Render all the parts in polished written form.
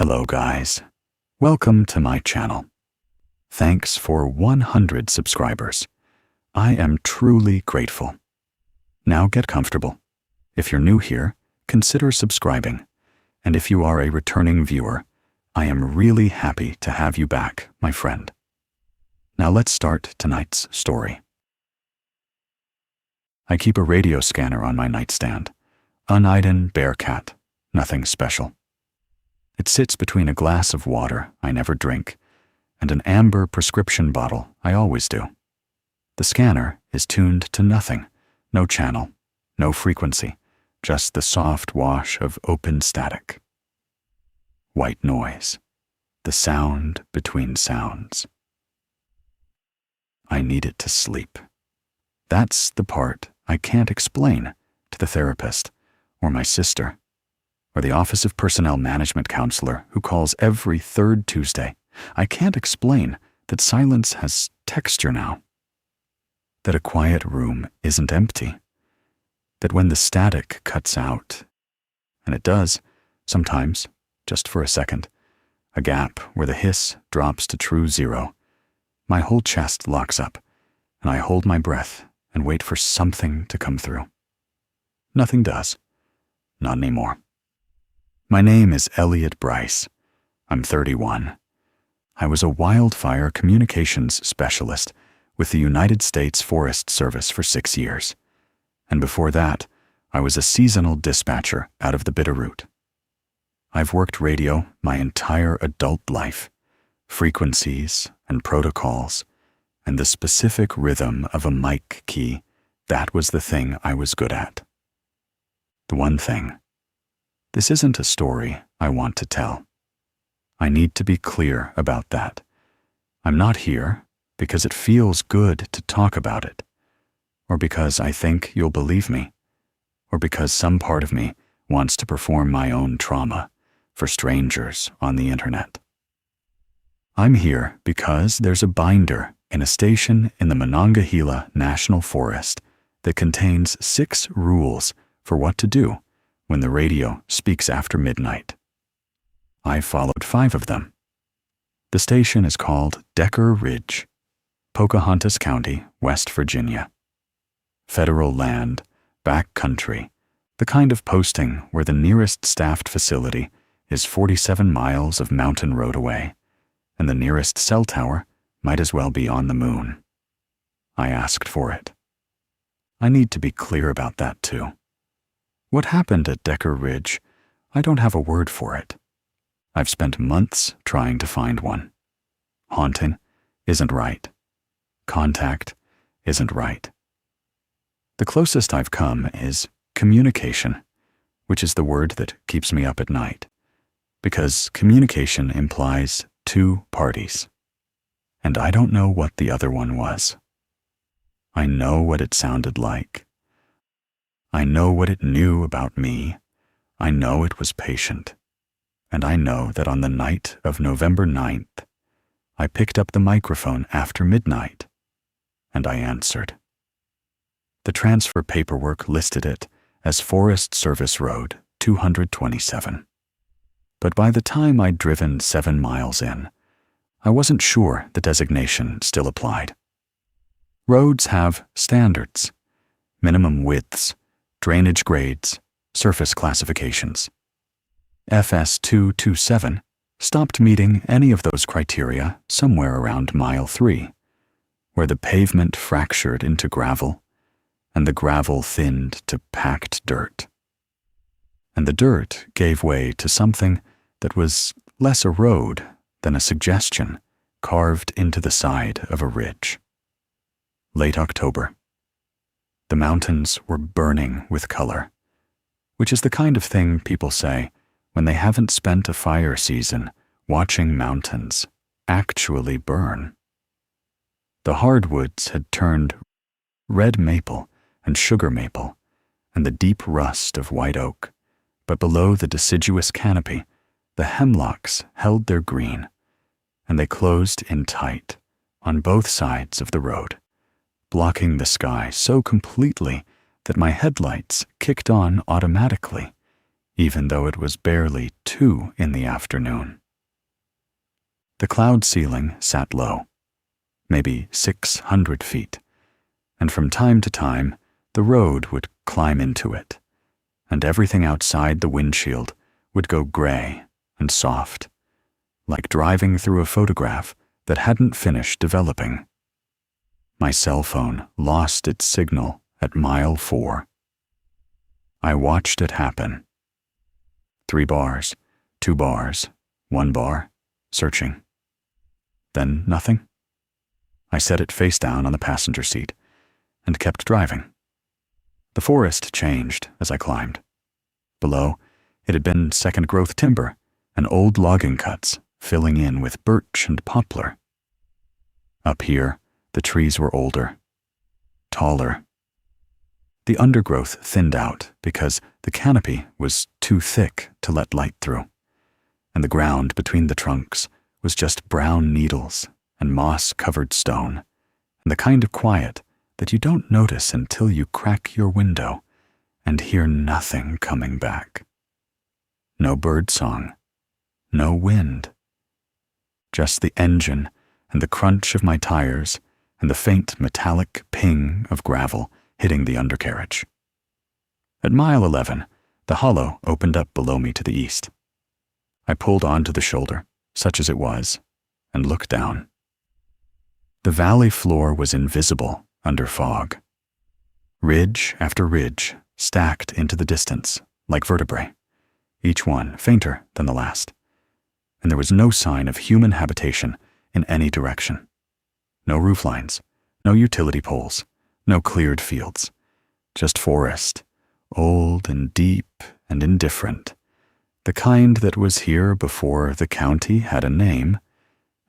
Hello guys, welcome to my channel. Thanks for 100 subscribers. I am truly grateful. Now get comfortable. If you're new here, consider subscribing. And if you are a returning viewer, I am really happy to have you back, my friend. Now let's start tonight's story. I keep a radio scanner on my nightstand. Uneiden Bearcat, nothing special. It sits between a glass of water I never drink and an amber prescription bottle I always do. The scanner is tuned to nothing, no channel, no frequency, just the soft wash of open static. White noise, the sound between sounds. I need it to sleep. That's the part I can't explain to the therapist or my sister or the Office of Personnel Management counselor who calls every third Tuesday. I can't explain that silence has texture now, that a quiet room isn't empty, that when the static cuts out, and it does, sometimes, just for a second, a gap where the hiss drops to true zero, my whole chest locks up, and I hold my breath and wait for something to come through. Nothing does. Not anymore. My name is Elliot Bryce. I'm 31. I was a wildfire communications specialist with the United States Forest Service for 6 years. And before that, I was a seasonal dispatcher out of the Bitterroot. I've worked radio my entire adult life, frequencies and protocols, and the specific rhythm of a mic key. That was the thing I was good at. The one thing. This isn't a story I want to tell. I need to be clear about that. I'm not here because it feels good to talk about it, or because I think you'll believe me, or because some part of me wants to perform my own trauma for strangers on the internet. I'm here because there's a binder in a station in the Monongahela National Forest that contains 6 rules for what to do when the radio speaks after midnight. I followed 5 of them. The station is called Decker Ridge, Pocahontas County, West Virginia. Federal land, back country, the kind of posting where the nearest staffed facility is 47 miles of mountain road away, and the nearest cell tower might as well be on the moon. I asked for it. I need to be clear about that too. What happened at Decker Ridge, I don't have a word for it. I've spent months trying to find one. Haunting isn't right. Contact isn't right. The closest I've come is communication, which is the word that keeps me up at night, because communication implies 2 parties, and I don't know what the other one was. I know what it sounded like. I know what it knew about me. I know it was patient. And I know that on the night of November 9th, I picked up the microphone after midnight, and I answered. The transfer paperwork listed it as Forest Service Road 227. But by the time I'd driven 7 miles in, I wasn't sure the designation still applied. Roads have standards, minimum widths, drainage grades, surface classifications. FS 227 stopped meeting any of those criteria somewhere around mile 3, where the pavement fractured into gravel and the gravel thinned to packed dirt. And the dirt gave way to something that was less a road than a suggestion carved into the side of a ridge. Late October. The mountains were burning with color, which is the kind of thing people say when they haven't spent a fire season watching mountains actually burn. The hardwoods had turned red maple and sugar maple and the deep rust of white oak, but below the deciduous canopy, the hemlocks held their green, and they closed in tight on both sides of the road, blocking the sky so completely that my headlights kicked on automatically, even though it was barely 2 in the afternoon. The cloud ceiling sat low, maybe 600 feet, and from time to time the road would climb into it, and everything outside the windshield would go gray and soft, like driving through a photograph that hadn't finished developing. My cell phone lost its signal at mile 4. I watched it happen. 3 bars, 2 bars, 1 bar, searching. Then nothing. I set it face down on the passenger seat and kept driving. The forest changed as I climbed. Below, it had been second-growth timber and old logging cuts filling in with birch and poplar. Up here, the trees were older, taller. The undergrowth thinned out because the canopy was too thick to let light through, and the ground between the trunks was just brown needles and moss-covered stone, and the kind of quiet that you don't notice until you crack your window and hear nothing coming back. No bird song, no wind. Just the engine and the crunch of my tires and the faint metallic ping of gravel hitting the undercarriage. At mile 11, the hollow opened up below me to the east. I pulled onto the shoulder, such as it was, and looked down. The valley floor was invisible under fog. Ridge after ridge stacked into the distance like vertebrae, each one fainter than the last, and there was no sign of human habitation in any direction. No rooflines, no utility poles, no cleared fields, just forest, old and deep and indifferent, the kind that was here before the county had a name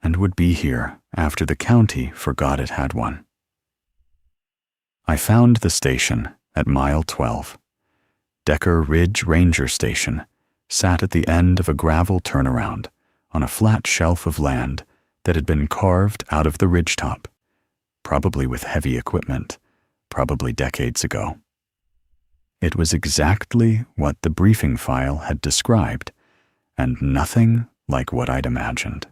and would be here after the county forgot it had one. I found the station at mile 12. Decker Ridge Ranger Station sat at the end of a gravel turnaround on a flat shelf of land that had been carved out of the ridgetop, probably with heavy equipment, probably decades ago. It was exactly what the briefing file had described, and nothing like what I'd imagined.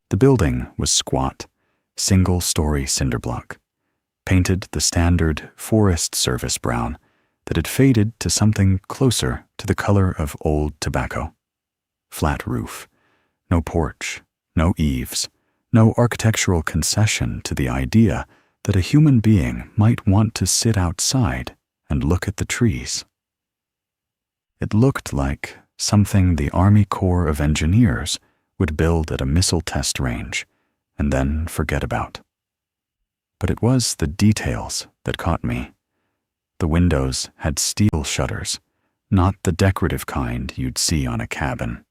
The building was squat, single-story cinder block, painted the standard Forest Service brown that had faded to something closer to the color of old tobacco. Flat roof, no porch, no eaves, no architectural concession to the idea that a human being might want to sit outside and look at the trees. It looked like something the Army Corps of Engineers would build at a missile test range and then forget about. But it was the details that caught me. The windows had steel shutters, not the decorative kind you'd see on a cabin,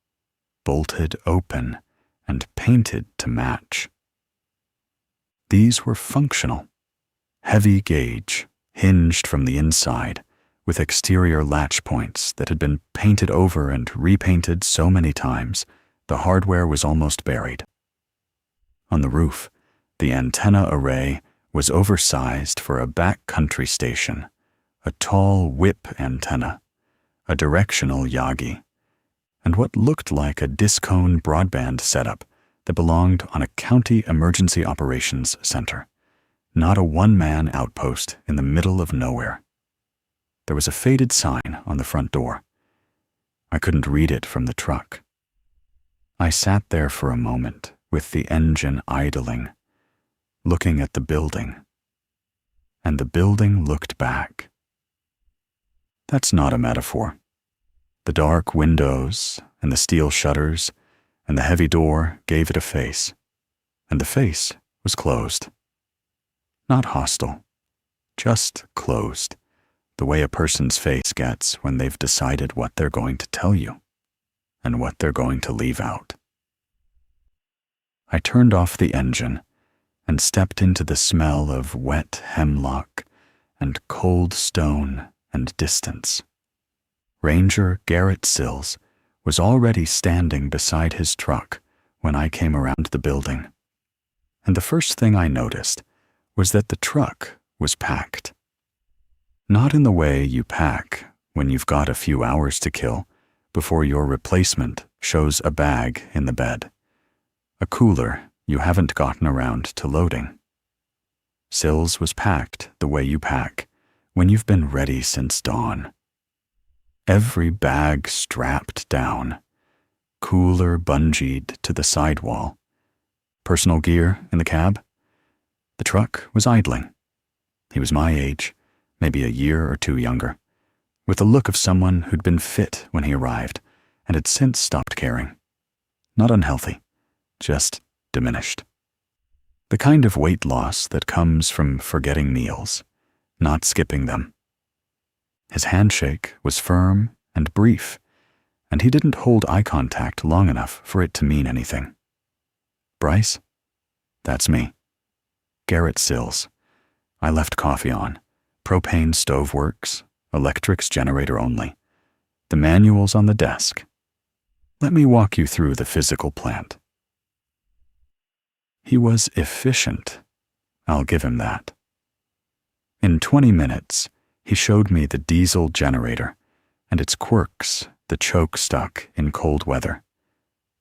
bolted open and painted to match. These were functional, heavy gauge, hinged from the inside, with exterior latch points that had been painted over and repainted so many times the hardware was almost buried. On the roof, the antenna array was oversized for a backcountry station, a tall whip antenna, a directional Yagi, and what looked like a discone broadband setup that belonged on a county emergency operations center, not a one-man outpost in the middle of nowhere. There was a faded sign on the front door. I couldn't read it from the truck. I sat there for a moment with the engine idling, looking at the building, and the building looked back. That's not a metaphor. The dark windows and the steel shutters and the heavy door gave it a face, and the face was closed. Not hostile, just closed, the way a person's face gets when they've decided what they're going to tell you and what they're going to leave out. I turned off the engine and stepped into the smell of wet hemlock and cold stone and distance. Ranger Garrett Sills was already standing beside his truck when I came around the building, and the first thing I noticed was that the truck was packed. Not in the way you pack when you've got a few hours to kill before your replacement shows a bag in the bed, a cooler you haven't gotten around to loading. Sills was packed the way you pack when you've been ready since dawn. Every bag strapped down, cooler bungeed to the sidewall, personal gear in the cab. The truck was idling. He was my age, maybe a year or two younger, with the look of someone who'd been fit when he arrived and had since stopped caring. Not unhealthy, just diminished. The kind of weight loss that comes from forgetting meals, not skipping them. His handshake was firm and brief, and he didn't hold eye contact long enough for it to mean anything. Bryce? That's me. Garrett Sills. I left coffee on. Propane stove works. Electric's generator only. The manual's on the desk. Let me walk you through the physical plant. He was efficient. I'll give him that. In 20 minutes, he showed me the diesel generator and its quirks, the choke stuck in cold weather.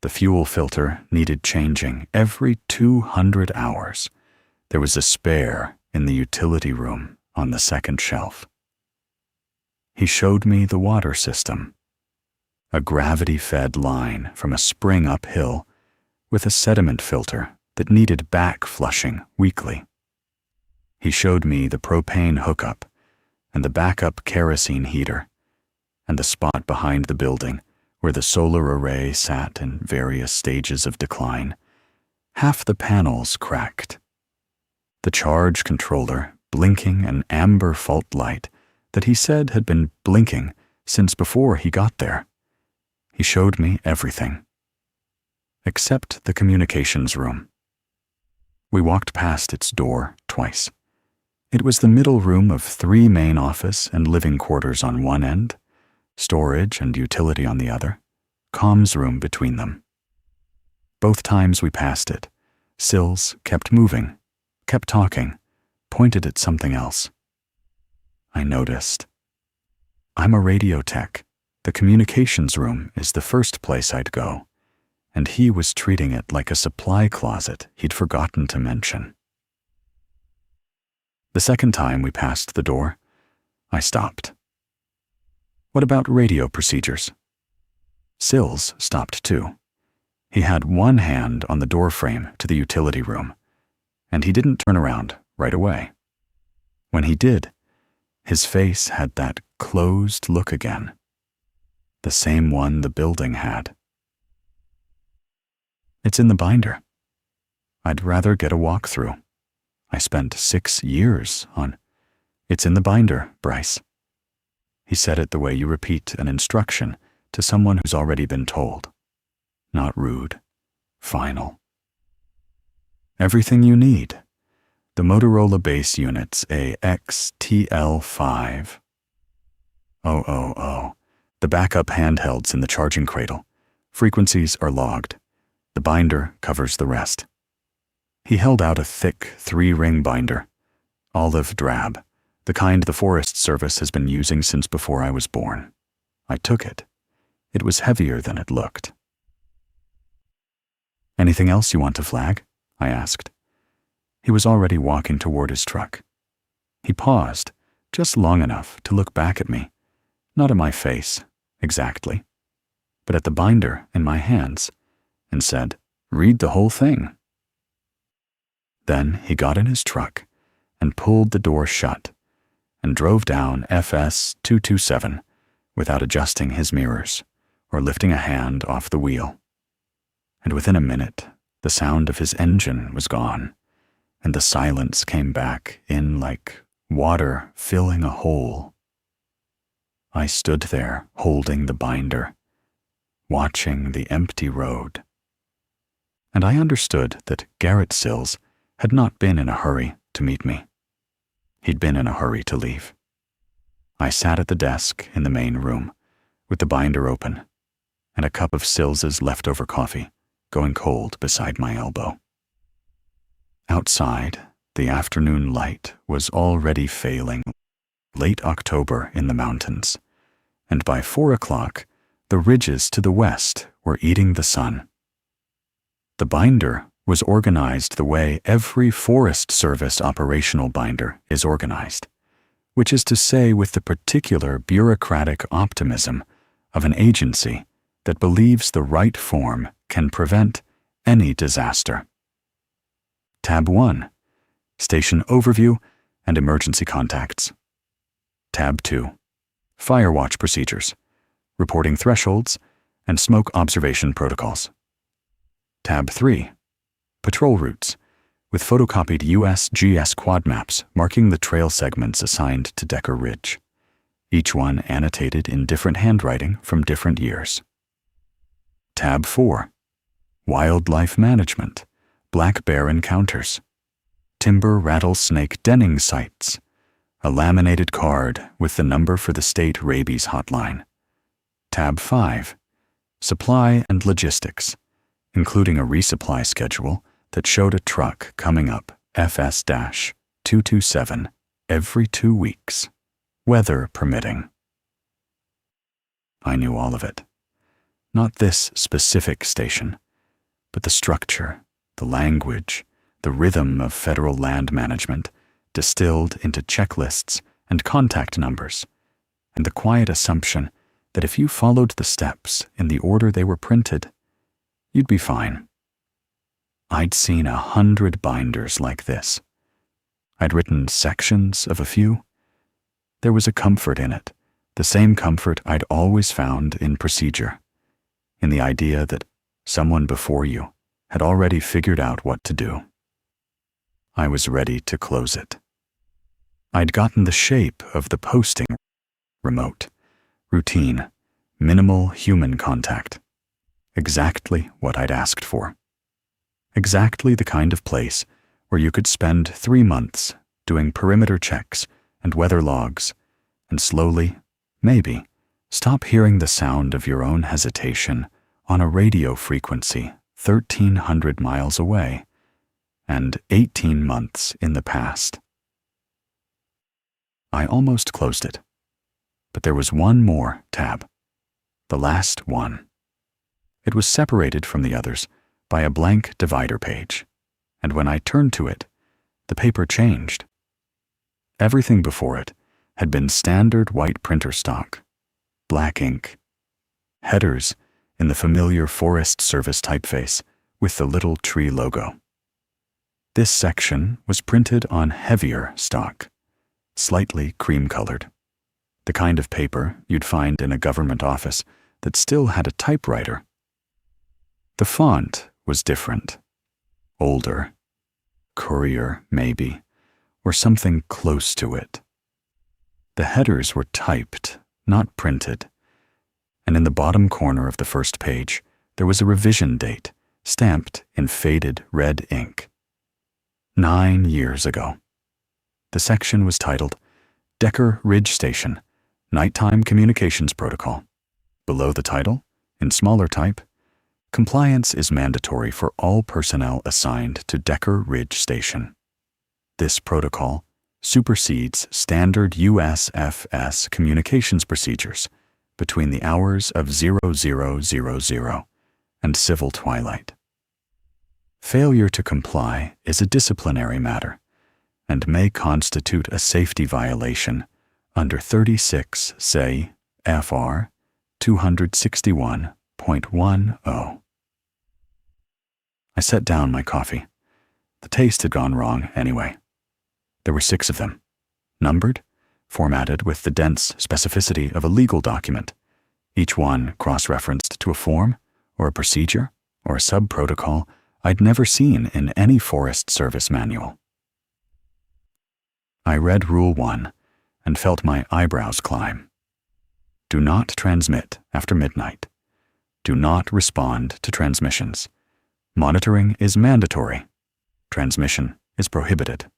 The fuel filter needed changing every 200 hours. There was a spare in the utility room on the second shelf. He showed me the water system, a gravity-fed line from a spring uphill with a sediment filter that needed back flushing weekly. He showed me the propane hookup and the backup kerosene heater and the spot behind the building where the solar array sat in various stages of decline. Half the panels cracked. The charge controller blinking an amber fault light that he said had been blinking since before he got there. He showed me everything, except the communications room. We walked past its door twice. It was the middle room of 3 main office and living quarters on one end, storage and utility on the other, comms room between them. Both times we passed it, Sills kept moving, kept talking, pointed at something else. I noticed. I'm a radio tech. The communications room is the first place I'd go, and he was treating it like a supply closet he'd forgotten to mention. The second time we passed the door, I stopped. What about radio procedures? Sills stopped too. He had one hand on the doorframe to the utility room, and he didn't turn around right away. When he did, his face had that closed look again, the same one the building had. It's in the binder. I'd rather get a walkthrough. I spent 6 years on. It's in the binder, Bryce. He said it the way you repeat an instruction to someone who's already been told. Not rude. Final. Everything you need. The Motorola base unit's a XTL5. The backup handhelds in the charging cradle. Frequencies are logged. The binder covers the rest. He held out a thick 3-ring binder, olive drab, the kind the Forest Service has been using since before I was born. I took it. It was heavier than it looked. Anything else you want to flag? I asked. He was already walking toward his truck. He paused, just long enough to look back at me, not at my face, exactly, but at the binder in my hands, and said, "Read the whole thing." Then he got in his truck and pulled the door shut and drove down FS 227 without adjusting his mirrors or lifting a hand off the wheel. And within a minute, the sound of his engine was gone, and the silence came back in like water filling a hole. I stood there holding the binder, watching the empty road. And I understood that Garrett Sills had not been in a hurry to meet me. He'd been in a hurry to leave. I sat at the desk in the main room, with the binder open, and a cup of Sills's leftover coffee going cold beside my elbow. Outside, the afternoon light was already failing. Late October in the mountains, and by 4 o'clock, the ridges to the west were eating the sun. The binder was organized the way every Forest Service operational binder is organized, which is to say with the particular bureaucratic optimism of an agency that believes the right form can prevent any disaster. Tab 1, Station Overview and Emergency Contacts. Tab 2, Fire Watch Procedures, Reporting Thresholds, and Smoke Observation Protocols. Tab 3, Patrol Routes, with photocopied USGS quad maps marking the trail segments assigned to Decker Ridge, each one annotated in different handwriting from different years. Tab 4, Wildlife Management, Black Bear Encounters, Timber Rattlesnake Denning Sites, a laminated card with the number for the state rabies hotline. Tab 5, Supply and Logistics, including a resupply schedule that showed a truck coming up FS-227 every 2 weeks, weather permitting. I knew all of it. Not this specific station, but the structure, the language, the rhythm of federal land management distilled into checklists and contact numbers, and the quiet assumption that if you followed the steps in the order they were printed, you'd be fine. I'd seen 100 binders like this. I'd written sections of a few. There was a comfort in it, the same comfort I'd always found in procedure, in the idea that someone before you had already figured out what to do. I was ready to close it. I'd gotten the shape of the posting remote, routine, minimal human contact. Exactly what I'd asked for. Exactly the kind of place where you could spend 3 months doing perimeter checks and weather logs, and slowly, maybe, stop hearing the sound of your own hesitation on a radio frequency 1,300 miles away, and 18 months in the past. I almost closed it, but there was one more tab, the last one. It was separated from the others by a blank divider page, and when I turned to it, the paper changed. Everything before it had been standard white printer stock, black ink, headers in the familiar Forest Service typeface with the little tree logo. This section was printed on heavier stock, slightly cream-colored, the kind of paper you'd find in a government office that still had a typewriter. The font was different, older, Courier, maybe, or something close to it. The headers were typed, not printed, and in the bottom corner of the first page, there was a revision date, stamped in faded red ink. 9 years ago. The section was titled Decker Ridge Station, Nighttime Communications Protocol. Below the title, in smaller type, compliance is mandatory for all personnel assigned to Decker Ridge Station. This protocol supersedes standard USFS communications procedures between the hours of 0000 and civil twilight. Failure to comply is a disciplinary matter and may constitute a safety violation under 36, say, FR 261.10. I set down my coffee. The taste had gone wrong anyway. There were 6 of them, numbered, formatted with the dense specificity of a legal document, each one cross-referenced to a form or a procedure or a sub-protocol I'd never seen in any Forest Service manual. I read Rule 1 and felt my eyebrows climb. Do not transmit after midnight. Do not respond to transmissions. Monitoring is mandatory. Transmission is prohibited.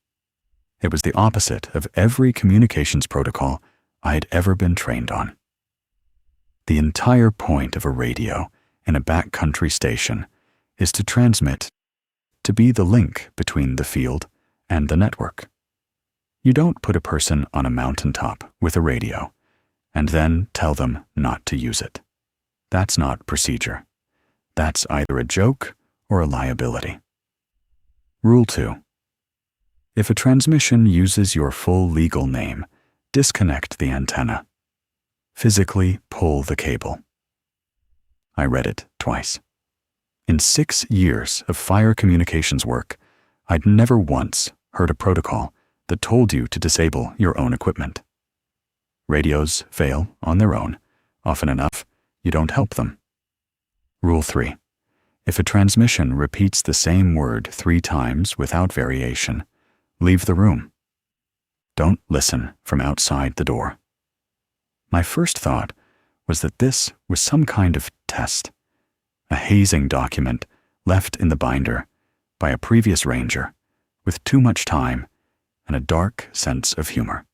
It was the opposite of every communications protocol I had ever been trained on. The entire point of a radio in a backcountry station is to transmit, to be the link between the field and the network. You don't put a person on a mountaintop with a radio and then tell them not to use it. That's not procedure. That's either a joke or a liability. Rule 2. If a transmission uses your full legal name, disconnect the antenna. Physically pull the cable. I read it twice. In 6 years of fire communications work, I'd never once heard a protocol that told you to disable your own equipment. Radios fail on their own. Often enough, you don't help them. Rule 3. If a transmission repeats the same word 3 times without variation, leave the room. Don't listen from outside the door. My first thought was that this was some kind of test, a hazing document left in the binder by a previous ranger with too much time and a dark sense of humor.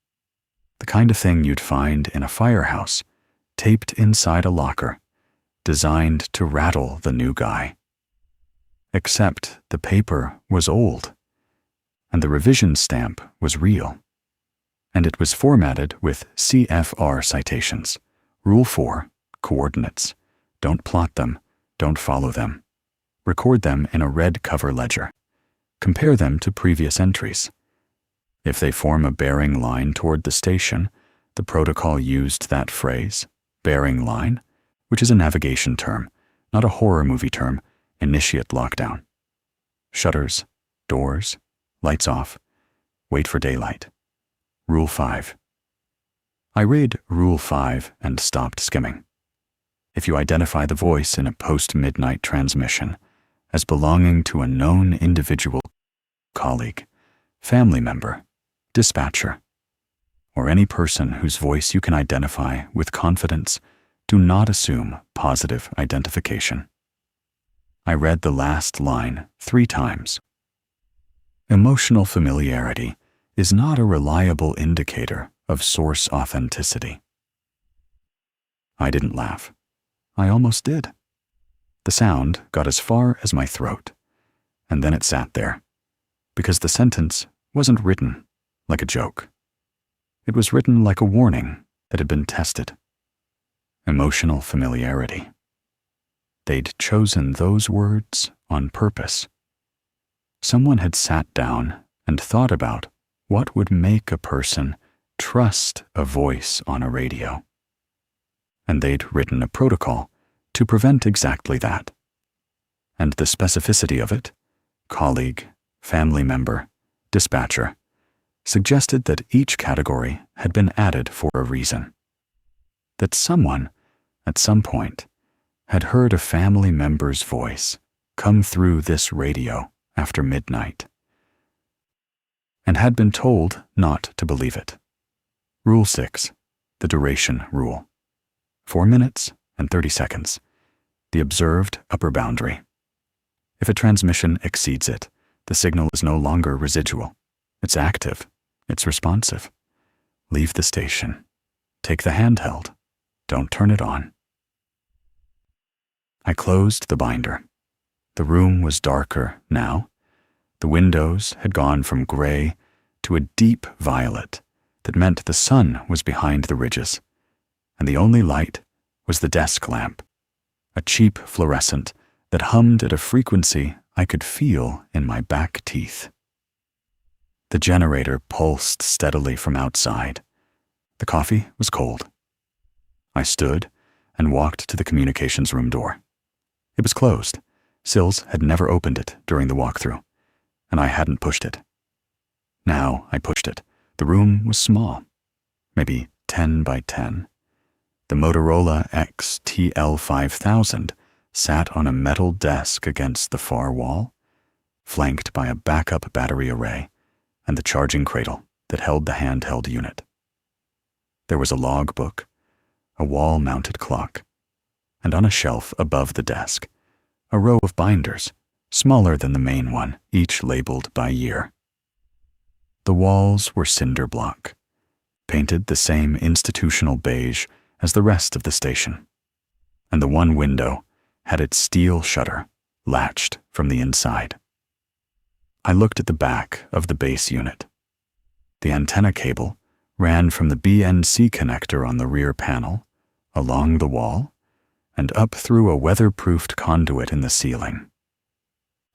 The kind of thing you'd find in a firehouse, taped inside a locker, designed to rattle the new guy. Except the paper was old, and the revision stamp was real, and it was formatted with CFR citations. Rule 4, coordinates. Don't plot them, don't follow them. Record them in a red cover ledger. Compare them to previous entries. If they form a bearing line toward the station, the protocol used that phrase, bearing line, which is a navigation term, not a horror movie term, initiate lockdown. Shutters, doors, lights off, wait for daylight. Rule 5. I read Rule 5 and stopped skimming. If you identify the voice in a post-midnight transmission as belonging to a known individual, colleague, family member, dispatcher, or any person whose voice you can identify with confidence, do not assume positive identification. I read the last line 3 times. Emotional familiarity is not a reliable indicator of source authenticity. I didn't laugh. I almost did. The sound got as far as my throat, and then it sat there, because the sentence wasn't written like a joke. It was written like a warning that had been tested. Emotional familiarity. They'd chosen those words on purpose. Someone had sat down and thought about what would make a person trust a voice on a radio. And they'd written a protocol to prevent exactly that. And the specificity of it, colleague, family member, dispatcher, suggested that each category had been added for a reason. That someone, at some point, had heard a family member's voice come through this radio after midnight, and had been told not to believe it. Rule 6, the duration rule. 4 minutes and 30 seconds, the observed upper boundary. If a transmission exceeds it, the signal is no longer residual. It's active. It's responsive. Leave the station. Take the handheld. Don't turn it on. I closed the binder. The room was darker now. The windows had gone from gray to a deep violet that meant the sun was behind the ridges, and the only light was the desk lamp, a cheap fluorescent that hummed at a frequency I could feel in my back teeth. The generator pulsed steadily from outside. The coffee was cold. I stood and walked to the communications room door. It was closed. Sills had never opened it during the walkthrough, and I hadn't pushed it. Now I pushed it. The room was small, maybe 10 by 10. The Motorola XTL5000 sat on a metal desk against the far wall, flanked by a backup battery array and the charging cradle that held the handheld unit. There was a logbook, a wall-mounted clock, and on a shelf above the desk, a row of binders, smaller than the main one, each labeled by year. The walls were cinder block, painted the same institutional beige as the rest of the station, and the one window had its steel shutter latched from the inside. I looked at the back of the base unit. The antenna cable ran from the BNC connector on the rear panel, along the wall, and up through a weatherproofed conduit in the ceiling.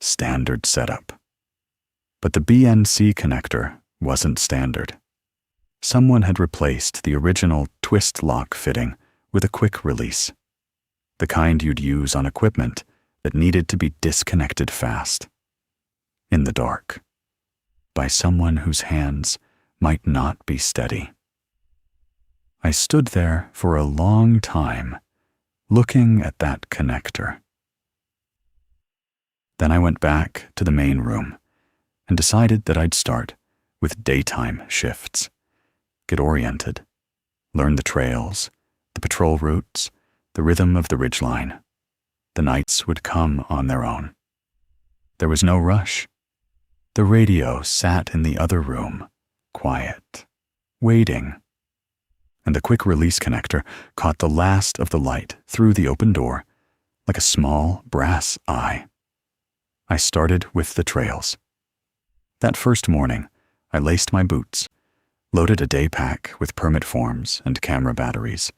Standard setup. But the BNC connector wasn't standard. Someone had replaced the original twist lock fitting with a quick release, the kind you'd use on equipment that needed to be disconnected fast, in the dark, by someone whose hands might not be steady. I stood there for a long time, looking at that connector. Then I went back to the main room and decided that I'd start with daytime shifts, get oriented, learn the trails, the patrol routes, the rhythm of the ridgeline. The nights would come on their own. There was no rush. The radio sat in the other room, quiet, waiting. And the quick release connector caught the last of the light through the open door like a small brass eye. I started with the trails. That first morning, I laced my boots, loaded a day pack with permit forms and camera batteries,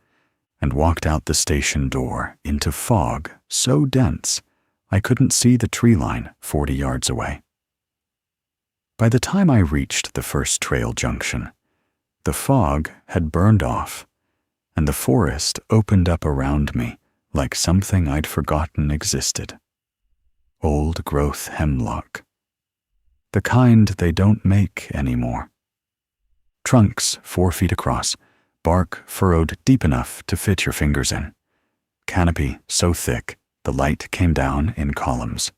and walked out the station door into fog so dense I couldn't see the tree line 40 yards away. By the time I reached the first trail junction, the fog had burned off, and the forest opened up around me like something I'd forgotten existed. Old-growth hemlock. The kind they don't make anymore. Trunks 4 feet across, bark furrowed deep enough to fit your fingers in. Canopy so thick the light came down in columns.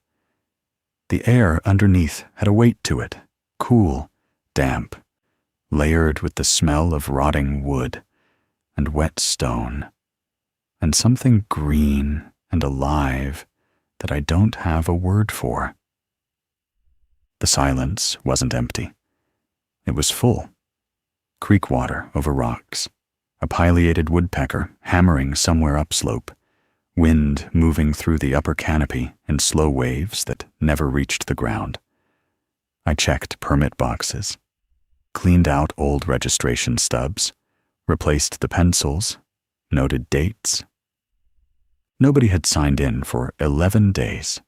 The air underneath had a weight to it, cool, damp, layered with the smell of rotting wood and wet stone, and something green and alive that I don't have a word for. The silence wasn't empty. It was full. Creek water over rocks, a pileated woodpecker hammering somewhere upslope, wind moving through the upper canopy in slow waves that never reached the ground. I checked permit boxes, cleaned out old registration stubs, replaced the pencils, noted dates. Nobody had signed in for 11 days.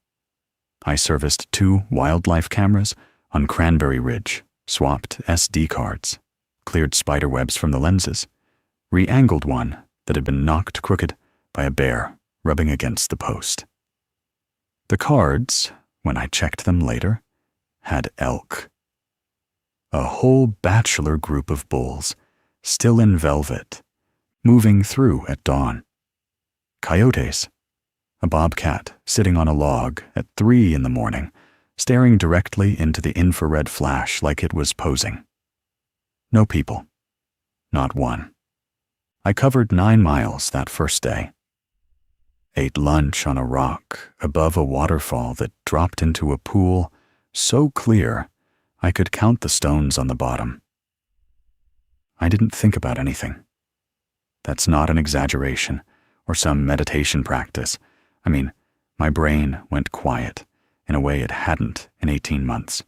I serviced 2 wildlife cameras on Cranberry Ridge, swapped SD cards, cleared spider webs from the lenses, re-angled one that had been knocked crooked by a bear rubbing against the post. The cards, when I checked them later, had elk. A whole bachelor group of bulls, still in velvet, moving through at dawn. Coyotes. A bobcat sitting on a log at 3 in the morning, staring directly into the infrared flash like it was posing. No people. Not one. I covered 9 miles that first day. Ate lunch on a rock above a waterfall that dropped into a pool so clear I could count the stones on the bottom. I didn't think about anything. That's not an exaggeration or some meditation practice. I mean, my brain went quiet in a way it hadn't in 18 months.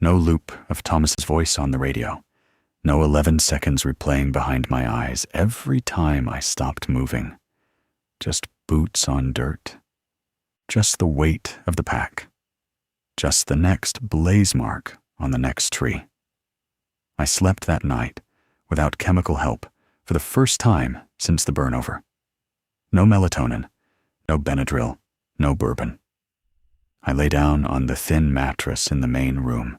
No loop of Thomas's voice on the radio. No 11 seconds replaying behind my eyes every time I stopped moving. Just boots on dirt. Just the weight of the pack. Just the next blaze mark on the next tree. I slept that night without chemical help for the first time since the burnover. No melatonin, no Benadryl, no bourbon. I lay down on the thin mattress in the main room,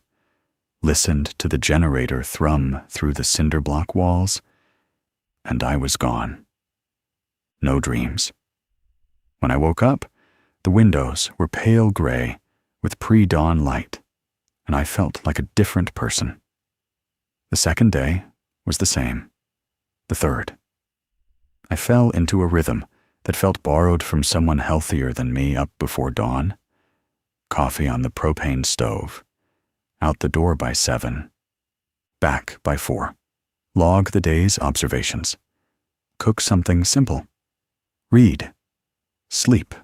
listened to the generator thrum through the cinder block walls, and I was gone. No dreams. When I woke up, the windows were pale gray with pre-dawn light, and I felt like a different person. The second day was the same. The third. I fell into a rhythm that felt borrowed from someone healthier than me up before dawn. Coffee on the propane stove. Out the door by 7. Back by 4. Log the day's observations. Cook something simple. Read. Sleep.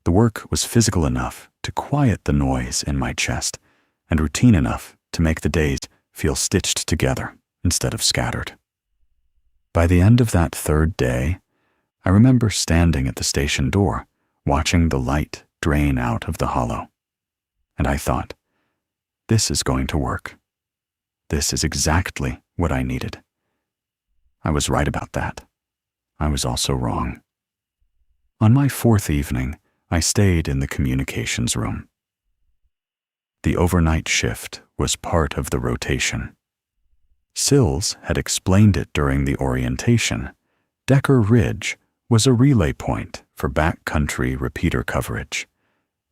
The work was physical enough to quiet the noise in my chest and routine enough to make the days feel stitched together instead of scattered. By the end of that third day, I remember standing at the station door, watching the light drain out of the hollow. And I thought, this is going to work. This is exactly what I needed. I was right about that. I was also wrong. On my fourth evening, I stayed in the communications room. The overnight shift was part of the rotation. Sills had explained it during the orientation. Decker Ridge was a relay point for backcountry repeater coverage,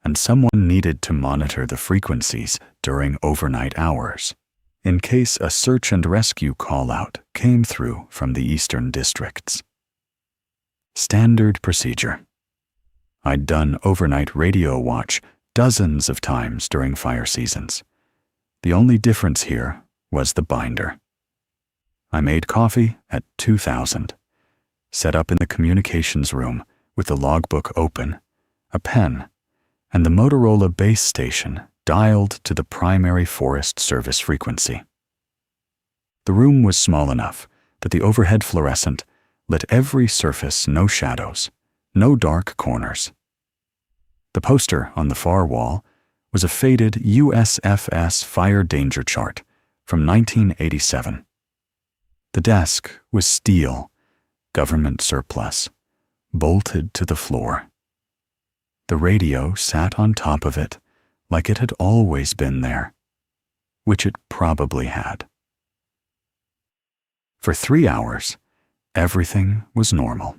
and someone needed to monitor the frequencies during overnight hours in case a search and rescue call-out came through from the eastern districts. Standard procedure. I'd done overnight radio watch dozens of times during fire seasons. The only difference here was the binder. I made coffee at 2000, set up in the communications room with the logbook open, a pen, and the Motorola base station dialed to the primary Forest Service frequency. The room was small enough that the overhead fluorescent lit every surface, no shadows, no dark corners. The poster on the far wall was a faded USFS fire danger chart from 1987. The desk was steel, government surplus, bolted to the floor. The radio sat on top of it like it had always been there, which it probably had. For 3 hours, everything was normal.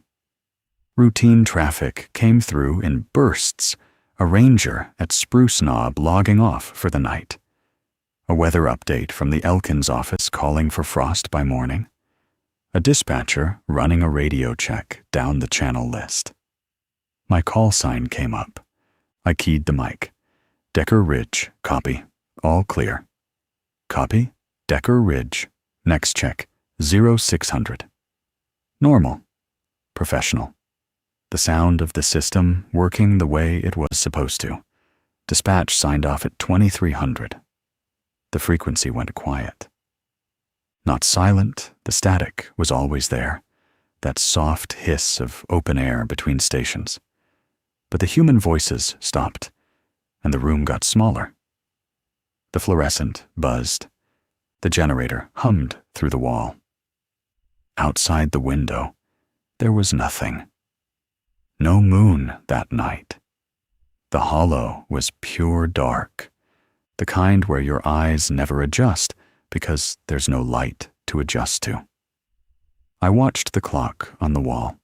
Routine traffic came through in bursts, a ranger at Spruce Knob logging off for the night, a weather update from the Elkins office calling for frost by morning, a dispatcher running a radio check down the channel list. My call sign came up. I keyed the mic. Decker Ridge, copy, all clear. Copy, Decker Ridge, next check, 0600. Normal, professional. The sound of the system working the way it was supposed to. Dispatch signed off at 2300. The frequency went quiet. Not silent, the static was always there, that soft hiss of open air between stations. But the human voices stopped, and the room got smaller. The fluorescent buzzed. The generator hummed through the wall. Outside the window, there was nothing. No moon that night. The hollow was pure dark, the kind where your eyes never adjust because there's no light to adjust to. I watched the clock on the wall.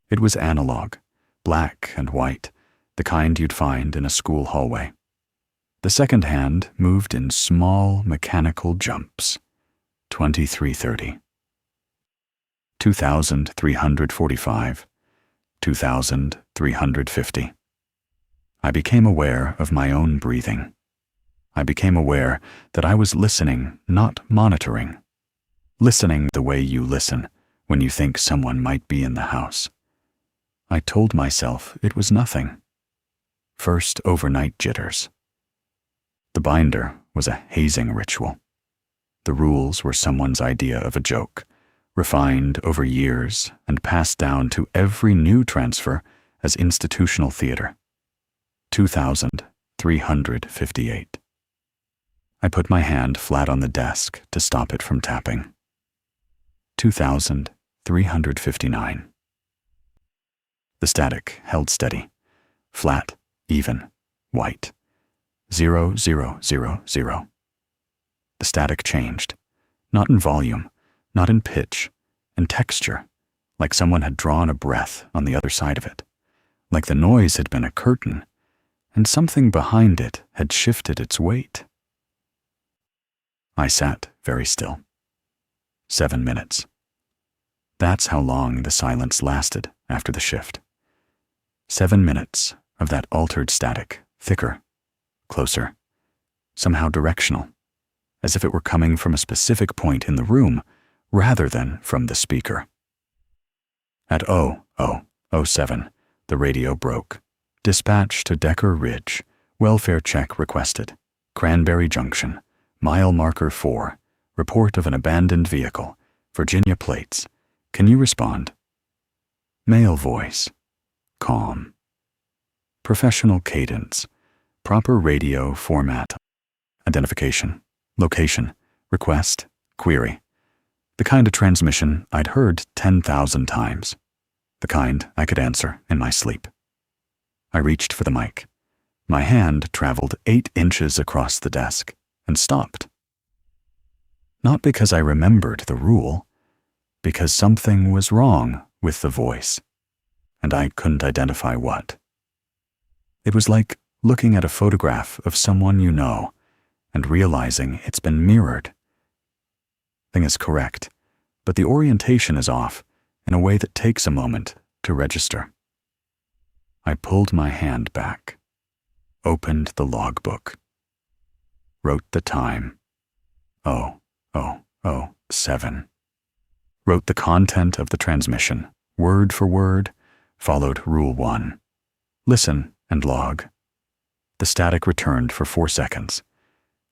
It was analog, black and white, the kind you'd find in a school hallway. The second hand moved in small mechanical jumps. 2330. 2345. 2350. I became aware of my own breathing. I became aware that I was listening, not monitoring. Listening the way you listen when you think someone might be in the house. I told myself it was nothing. First overnight jitters. The binder was a hazing ritual. The rules were someone's idea of a joke, refined over years and passed down to every new transfer as institutional theater. 2358. I put my hand flat on the desk to stop it from tapping. 2359. The static held steady, flat, even, white. 0000. The static changed, not in volume, not in pitch, in texture, like someone had drawn a breath on the other side of it, like the noise had been a curtain, and something behind it had shifted its weight. I sat very still. 7 minutes. That's how long the silence lasted after the shift. 7 minutes of that altered static, thicker, closer, somehow directional, as if it were coming from a specific point in the room rather than from the speaker. At 00:07, the radio broke. Dispatch to Decker Ridge, welfare check requested. Cranberry Junction, mile marker 4, Report of an abandoned vehicle. Virginia plates. Can you respond? Male voice. Calm. Professional cadence. Proper radio format. Identification. Location. Request. Query. The kind of transmission I'd heard 10,000 times. The kind I could answer in my sleep. I reached for the mic. My hand traveled 8 inches across the desk and stopped. Not because I remembered the rule, because something was wrong with the voice, and I couldn't identify what. It was like looking at a photograph of someone you know and realizing it's been mirrored. Thing is correct, but the orientation is off in a way that takes a moment to register. I pulled my hand back, opened the logbook, wrote the time, 0007, wrote the content of the transmission, word for word, followed Rule 1. Listen and log. The static returned for 4 seconds.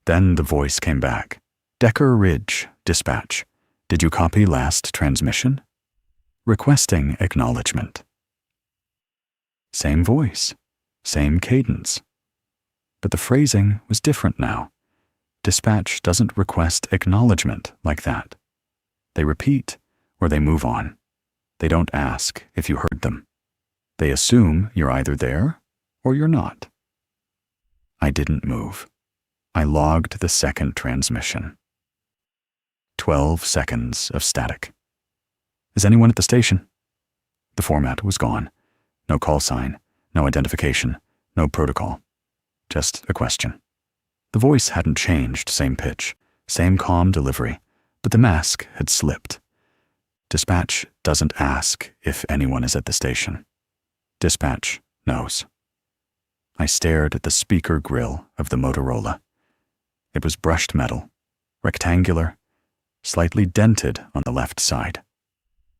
Then the voice came back. Decker Ridge, dispatch. Did you copy last transmission? Requesting acknowledgement. Same voice, same cadence. But the phrasing was different now. Dispatch doesn't request acknowledgement like that. They repeat or they move on. They don't ask if you heard them. They assume you're either there or you're not. I didn't move. I logged the second transmission. 12 seconds of static. Is anyone at the station? The format was gone. No call sign, no identification, no protocol. Just a question. The voice hadn't changed, same pitch, same calm delivery, but the mask had slipped. Dispatch doesn't ask if anyone is at the station. Dispatch knows. I stared at the speaker grill of the Motorola. It was brushed metal, rectangular, slightly dented on the left side.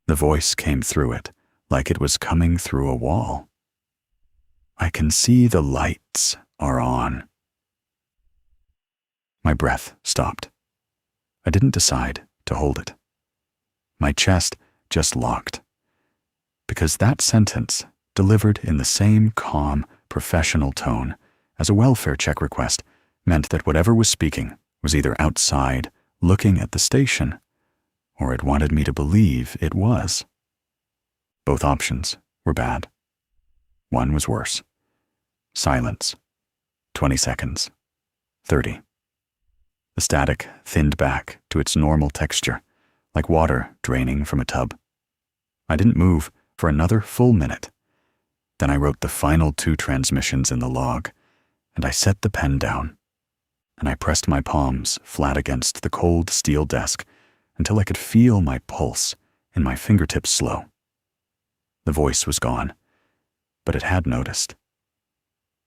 The voice came through it like it was coming through a wall. I can see the lights are on. My breath stopped. I didn't decide to hold it. My chest just locked. Because that sentence, delivered in the same calm, professional tone as a welfare check request, meant that whatever was speaking was either outside, looking at the station, or it wanted me to believe it was. Both options were bad. One was worse. Silence. 20 seconds. 30. The static thinned back to its normal texture, like water draining from a tub. I didn't move for another full minute. Then I wrote the final 2 transmissions in the log, and I set the pen down, and I pressed my palms flat against the cold steel desk until I could feel my pulse and my fingertips slow. The voice was gone, but it had noticed.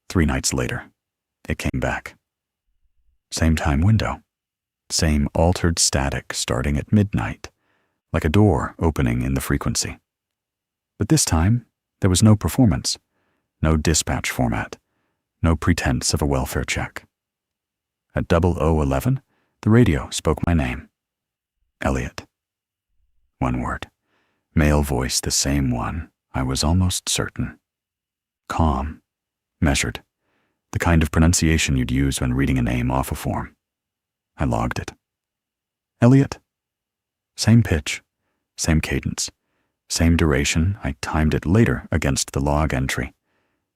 3 nights later, it came back. Same time window, same altered static starting at midnight, like a door opening in the frequency. But this time, there was no performance, no dispatch format, no pretense of a welfare check. At 0011, the radio spoke my name. Elliot. 1 word. Male voice, the same one, I was almost certain. Calm. Measured. The kind of pronunciation you'd use when reading a name off a form. I logged it. Elliot. Same pitch. Same cadence. Same duration. I timed it later against the log entry.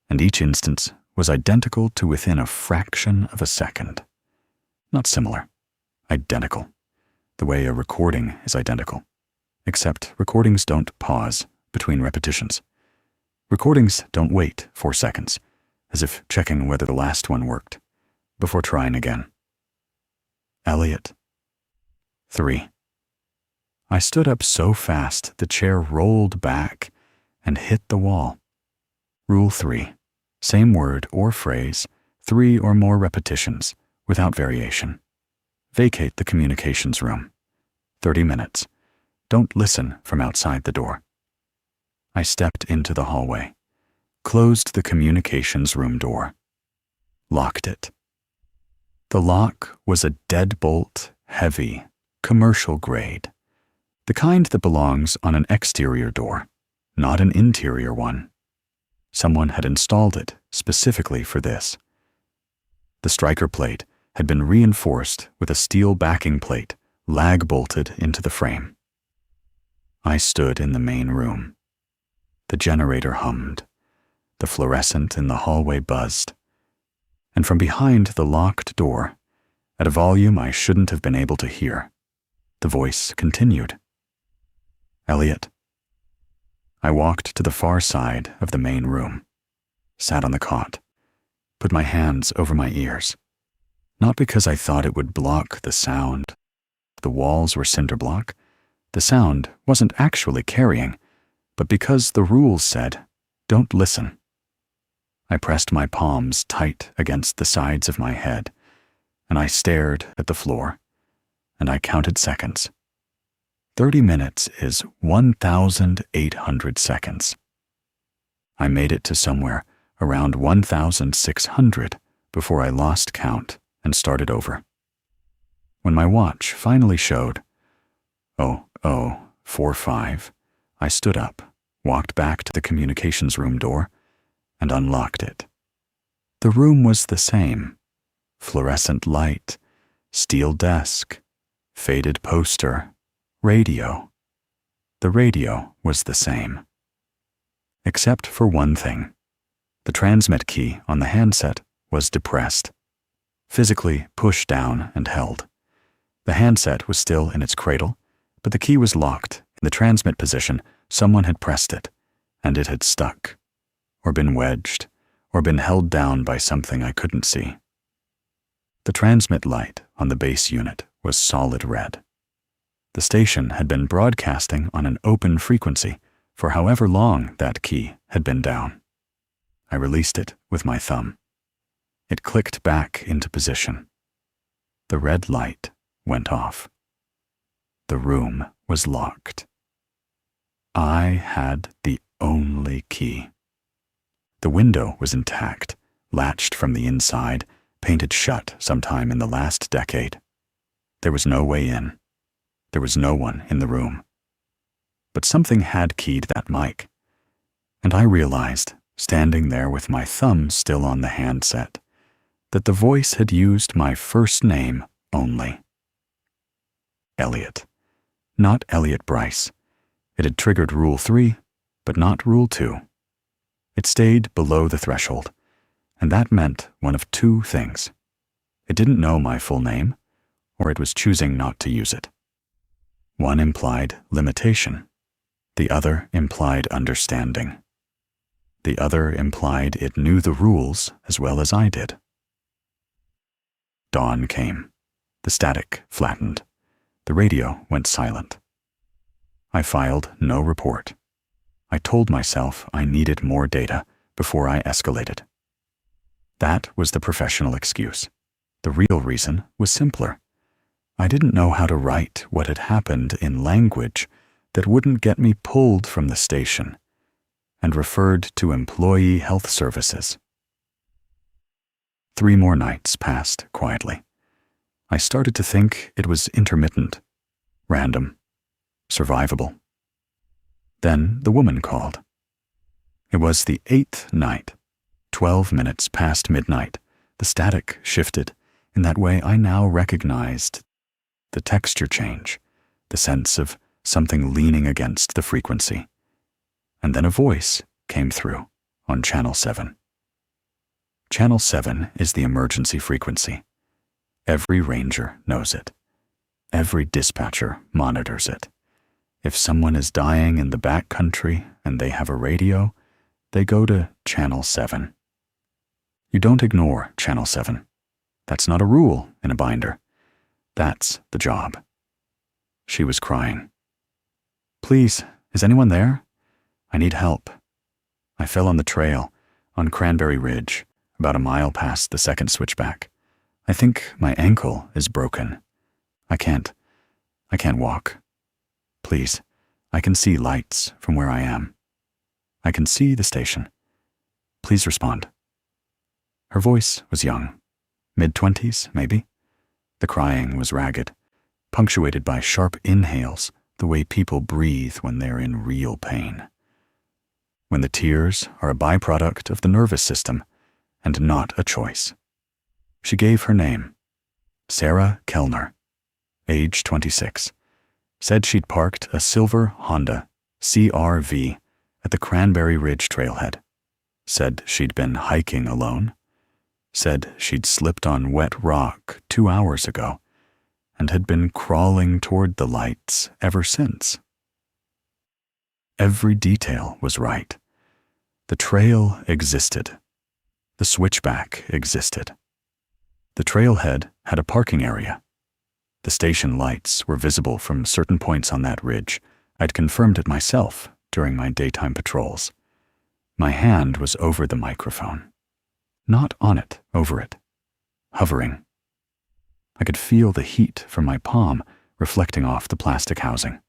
And each instance was identical to within a fraction of a second. Not similar. Identical. The way a recording is identical. Except recordings don't pause between repetitions. Recordings don't wait 4 seconds, as if checking whether the last one worked, before trying again. Elliot. 3. I stood up so fast the chair rolled back and hit the wall. Rule 3. Same word or phrase, 3 or more repetitions, without variation. Vacate the communications room. 30 minutes. Don't listen from outside the door. I stepped into the hallway, closed the communications room door, locked it. The lock was a deadbolt heavy commercial grade. The kind that belongs on an exterior door, not an interior one. Someone had installed it specifically for this. The striker plate had been reinforced with a steel backing plate lag-bolted into the frame. I stood in the main room. The generator hummed. The fluorescent in the hallway buzzed. And from behind the locked door, at a volume I shouldn't have been able to hear, the voice continued. "Elliot." I walked to the far side of the main room, sat on the cot, put my hands over my ears. Not because I thought it would block the sound. The walls were cinder block. The sound wasn't actually carrying, but because the rules said, "Don't listen." I pressed my palms tight against the sides of my head, and I stared at the floor, and I counted seconds. 30 minutes is 1,800 seconds. I made it to somewhere around 1,600 before I lost count and started over. When my watch finally showed 00:45, I stood up, walked back to the communications room door, and unlocked it. The room was the same. Fluorescent light, steel desk, faded poster, radio. The radio was the same. Except for one thing. The transmit key on the handset was depressed, physically pushed down and held. The handset was still in its cradle, but the key was locked in the transmit position. Someone had pressed it, and it had stuck, or been wedged, or been held down by something I couldn't see. The transmit light on the base unit was solid red. The station had been broadcasting on an open frequency for however long that key had been down. I released it with my thumb. It clicked back into position. The red light went off. The room was locked. I had the only key. The window was intact, latched from the inside, painted shut sometime in the last decade. There was no way in. There was no one in the room. But something had keyed that mic, and I realized, standing there with my thumb still on the handset, that the voice had used my first name only. Elliot. Not Elliot Bryce. It had triggered Rule 3, but not Rule 2. It stayed below the threshold, and that meant one of two things. It didn't know my full name, or it was choosing not to use it. One implied limitation. The other implied understanding. The other implied it knew the rules as well as I did. Dawn came. The static flattened. The radio went silent. I filed no report. I told myself I needed more data before I escalated. That was the professional excuse. The real reason was simpler. I didn't know how to write what had happened in language that wouldn't get me pulled from the station and referred to employee health services. 3 more nights passed quietly. I started to think it was intermittent, random, survivable. Then the woman called. It was the 8th night, 12 minutes past midnight. The static shifted. In that way, I now recognized the texture change, the sense of something leaning against the frequency. And then a voice came through on Channel 7. Channel 7 is the emergency frequency. Every ranger knows it. Every dispatcher monitors it. If someone is dying in the back country and they have a radio, they go to Channel 7. You don't ignore Channel 7. That's not a rule in a binder. That's the job. She was crying. "Please, is anyone there? I need help. I fell on the trail, on Cranberry Ridge, about a mile past the second switchback. I think my ankle is broken. I can't walk. Please, I can see lights from where I am. I can see the station. Please respond." Her voice was young, mid-20s, maybe. The crying was ragged. punctuated by sharp inhales, the way people breathe when they're in real pain. When the tears are a byproduct of the nervous system and not a choice. She gave her name, Sarah Kellner, age 26, said she'd parked a silver Honda CR-V at the Cranberry Ridge trailhead, said she'd been hiking alone, said she'd slipped on wet rock 2 hours ago and had been crawling toward the lights ever since. Every detail was right. The trail existed. The switchback existed. The trailhead had a parking area. The station lights were visible from certain points on that ridge. I'd confirmed it myself during my daytime patrols. My hand was over the microphone. Not on it, over it. Hovering. I could feel the heat from my palm reflecting off the plastic housing.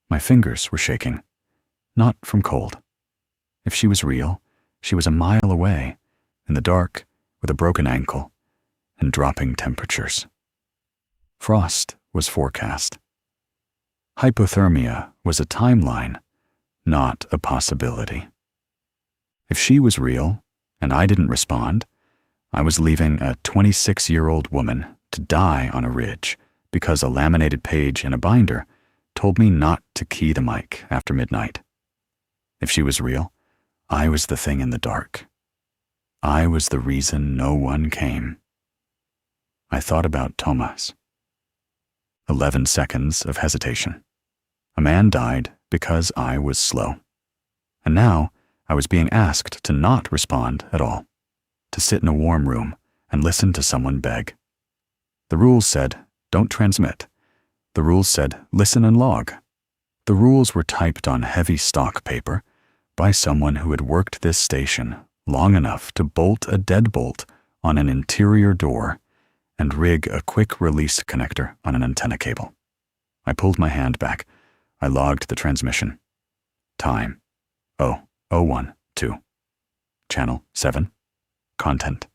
My fingers were shaking. Not from cold. If she was real, she was a mile away, in the dark, with a broken ankle, and dropping temperatures. Frost was forecast. Hypothermia was a timeline, not a possibility. If she was real, and I didn't respond, I was leaving a 26-year-old woman to die on a ridge because a laminated page in a binder told me not to key the mic after midnight. If she was real, I was the thing in the dark. I was the reason no one came. I thought about Thomas. 11 seconds of hesitation. A man died because I was slow. And now I was being asked to not respond at all, to sit in a warm room and listen to someone beg. The rules said, don't transmit. The rules said, listen and log. The rules were typed on heavy stock paper by someone who had worked this station long enough to bolt a deadbolt on an interior door and rig a quick release connector on an antenna cable. I pulled my hand back. I logged the transmission. Time, 0:01:2. Channel 7. Content.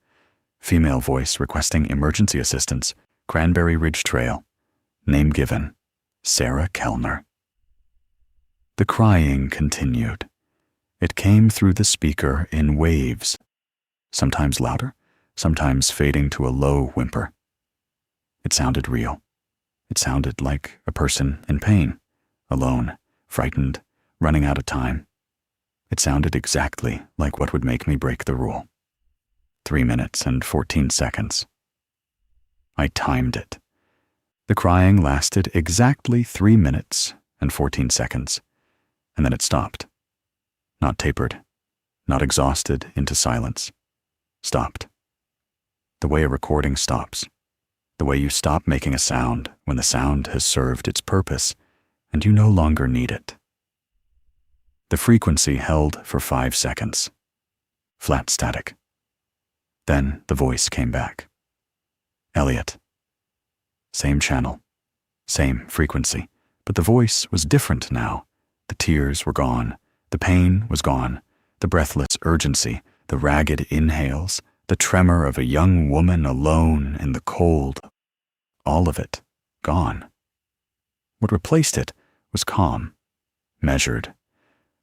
Female voice requesting emergency assistance, Cranberry Ridge Trail. Name given, Sarah Kellner. The crying continued. It came through the speaker in waves, sometimes louder, sometimes fading to a low whimper. It sounded real. It sounded like a person in pain, alone, frightened, running out of time. It sounded exactly like what would make me break the rule. 3 minutes and 14 seconds. I timed it. The crying lasted exactly 3 minutes and 14 seconds, and then it stopped. Not tapered, not exhausted into silence. Stopped. The way a recording stops. The way you stop making a sound when the sound has served its purpose and you no longer need it. The frequency held for 5 seconds. Flat static. Then the voice came back. Elliot. Same channel, same frequency, but the voice was different now. The tears were gone, the pain was gone, the breathless urgency, the ragged inhales, the tremor of a young woman alone in the cold, all of it gone. What replaced it was calm, measured,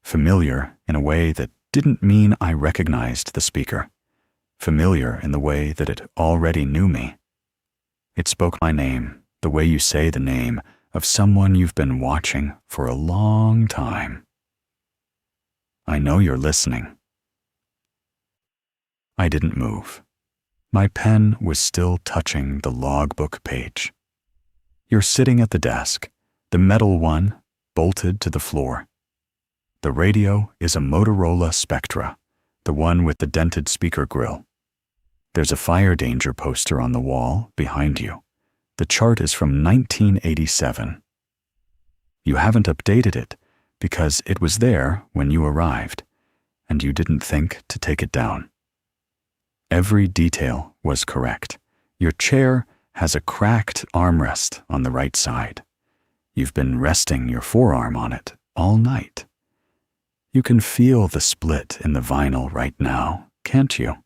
familiar in a way that didn't mean I recognized the speaker, familiar in the way that it already knew me. It spoke my name, the way you say the name of someone you've been watching for a long time. I know you're listening. I didn't move. My pen was still touching the logbook page. You're sitting at the desk, the metal one bolted to the floor. The radio is a Motorola Spectra, the one with the dented speaker grill. There's a fire danger poster on the wall behind you. The chart is from 1987. You haven't updated it because it was there when you arrived, and you didn't think to take it down. Every detail was correct. Your chair has a cracked armrest on the right side. You've been resting your forearm on it all night. You can feel the split in the vinyl right now, can't you?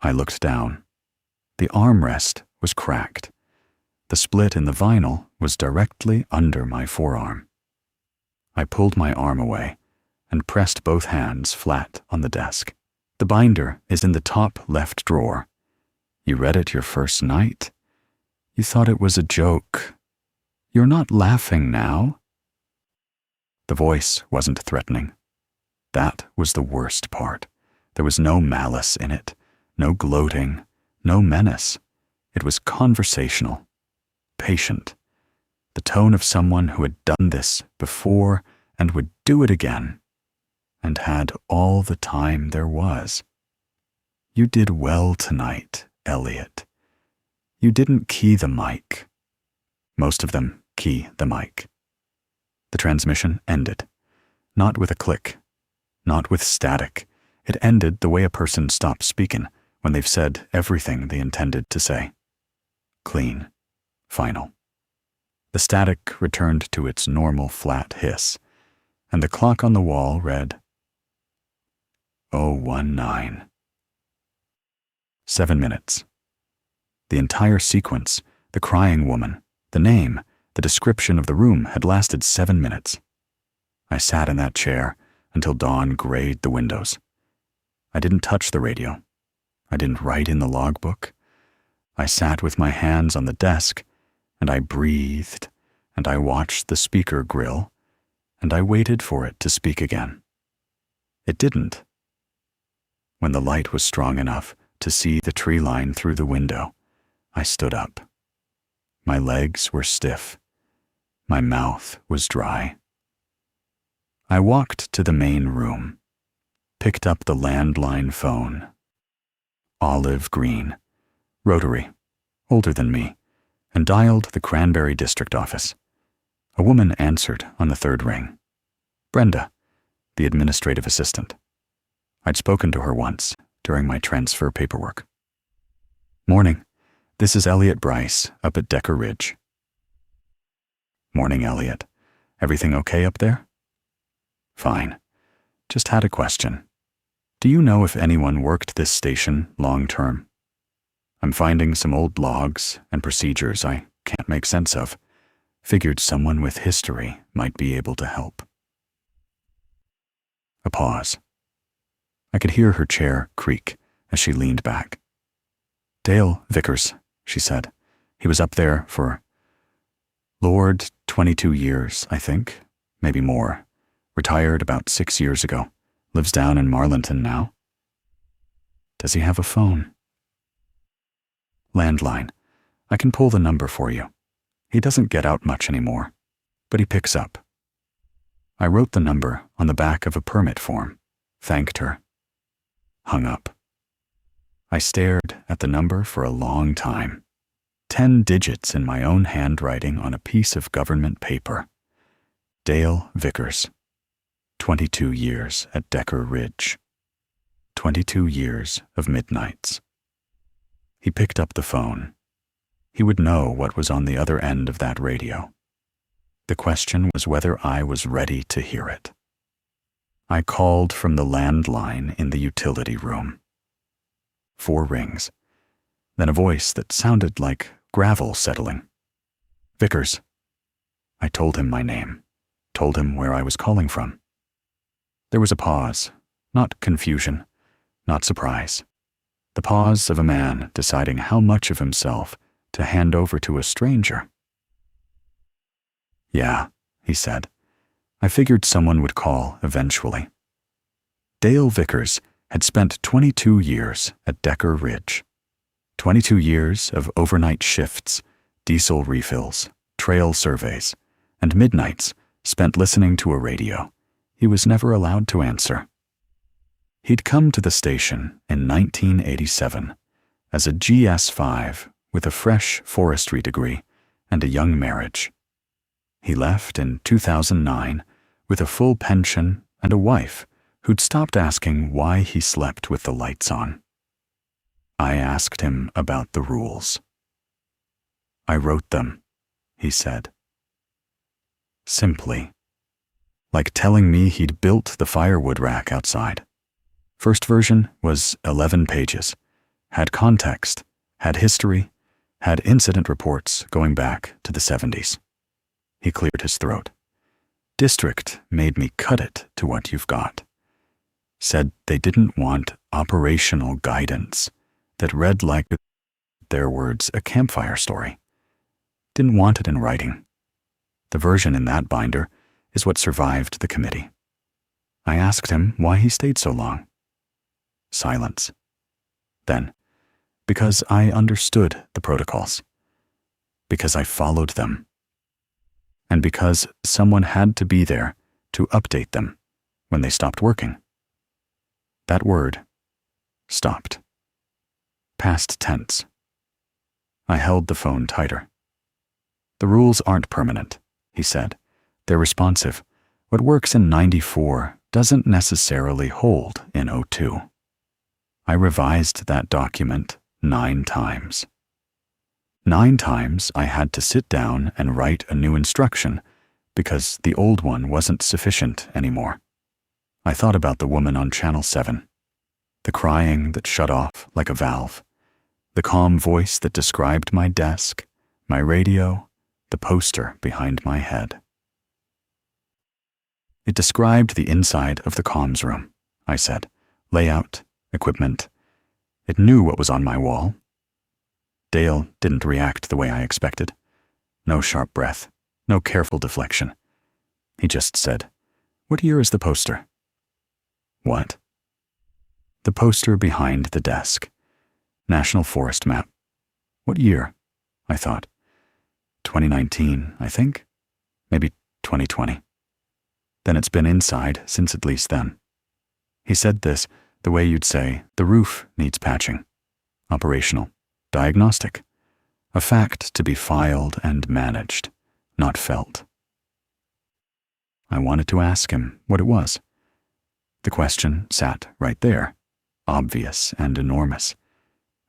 I looked down. The armrest was cracked. The split in the vinyl was directly under my forearm. I pulled my arm away and pressed both hands flat on the desk. The binder is in the top left drawer. You read it your first night? You thought it was a joke. You're not laughing now? The voice wasn't threatening. That was the worst part. There was no malice in it, no gloating, no menace. It was conversational, patient, the tone of someone who had done this before and would do it again, and had all the time there was. You did well tonight, Elliot. You didn't key the mic. Most of them key the mic. The transmission ended, not with a click, not with static. It ended the way a person stops speaking when they've said everything they intended to say. Clean. Final. The static returned to its normal flat hiss, and the clock on the wall read 019. 7 minutes. The entire sequence, the crying woman, the name, the description of the room had lasted 7 minutes. I sat in that chair until dawn grayed the windows. I didn't touch the radio. I didn't write in the logbook. I sat with my hands on the desk, and I breathed, and I watched the speaker grill, and I waited for it to speak again. It didn't. When the light was strong enough to see the tree line through the window, I stood up. My legs were stiff. My mouth was dry. I walked to the main room, picked up the landline phone. Olive green, rotary, older than me, and dialed the Cranberry District office. A woman answered on the third ring. Brenda, the administrative assistant. I'd spoken to her once during my transfer paperwork. Morning. This is Elliot Bryce up at Decker Ridge. Morning, Elliot. Everything okay up there? Fine. Just had a question. Do you know if anyone worked this station long term? I'm finding some old logs and procedures I can't make sense of. Figured someone with history might be able to help. A pause. I could hear her chair creak as she leaned back. Dale Vickers, she said. He was up there for, Lord, 22 years, I think, maybe more. Retired about 6 years ago. Lives down in Marlinton now. Does he have a phone? Landline. I can pull the number for you. He doesn't get out much anymore, but he picks up. I wrote the number on the back of a permit form, thanked her, hung up. I stared at the number for a long time. 10 digits in my own handwriting on a piece of government paper. Dale Vickers. 22 years at Decker Ridge. 22 years of midnights. He picked up the phone. He would know what was on the other end of that radio. The question was whether I was ready to hear it. I called from the landline in the utility room. 4 rings. Then a voice that sounded like gravel settling. Vickers. I told him my name, told him where I was calling from. There was a pause, not confusion, not surprise. The pause of a man deciding how much of himself to hand over to a stranger. Yeah, he said. I figured someone would call eventually. Dale Vickers had spent 22 years at Decker Ridge. 22 years of overnight shifts, diesel refills, trail surveys, and midnights spent listening to a radio he was never allowed to answer. He'd come to the station in 1987 as a GS5 with a fresh forestry degree and a young marriage. He left in 2009 with a full pension and a wife who'd stopped asking why he slept with the lights on. I asked him about the rules. I wrote them, he said. Simply. Like telling me he'd built the firewood rack outside. First version was 11 pages, had context, had history, Had incident reports going back to the 70s. He cleared his throat. District made me cut it to what you've got. Said they didn't want operational guidance that read like, their words, a campfire story. Didn't want it in writing. The version in that binder is what survived the committee. I asked him why he stayed so long. Silence. Then, because I understood the protocols. Because I followed them. And because someone had to be there to update them when they stopped working. That word, stopped. Past tense. I held the phone tighter. The rules aren't permanent, he said. They're responsive. What works in 94 doesn't necessarily hold in 02. I revised that document 9 times. 9 times I had to sit down and write a new instruction because the old one wasn't sufficient anymore. I thought about the woman on Channel 7, the crying that shut off like a valve, the calm voice that described my desk, my radio, the poster behind my head. It described the inside of the comms room, I said. Layout, equipment. It knew what was on my wall. Dale didn't react the way I expected. No sharp breath, no careful deflection. He just said, "What year is the poster?" What? The poster behind the desk. National Forest map. What year? I thought. 2019, I think. Maybe 2020. Then it's been inside since at least then. He said this the way you'd say, the roof needs patching. Operational. Diagnostic. A fact to be filed and managed, not felt. I wanted to ask him what it was. The question sat right there, obvious and enormous,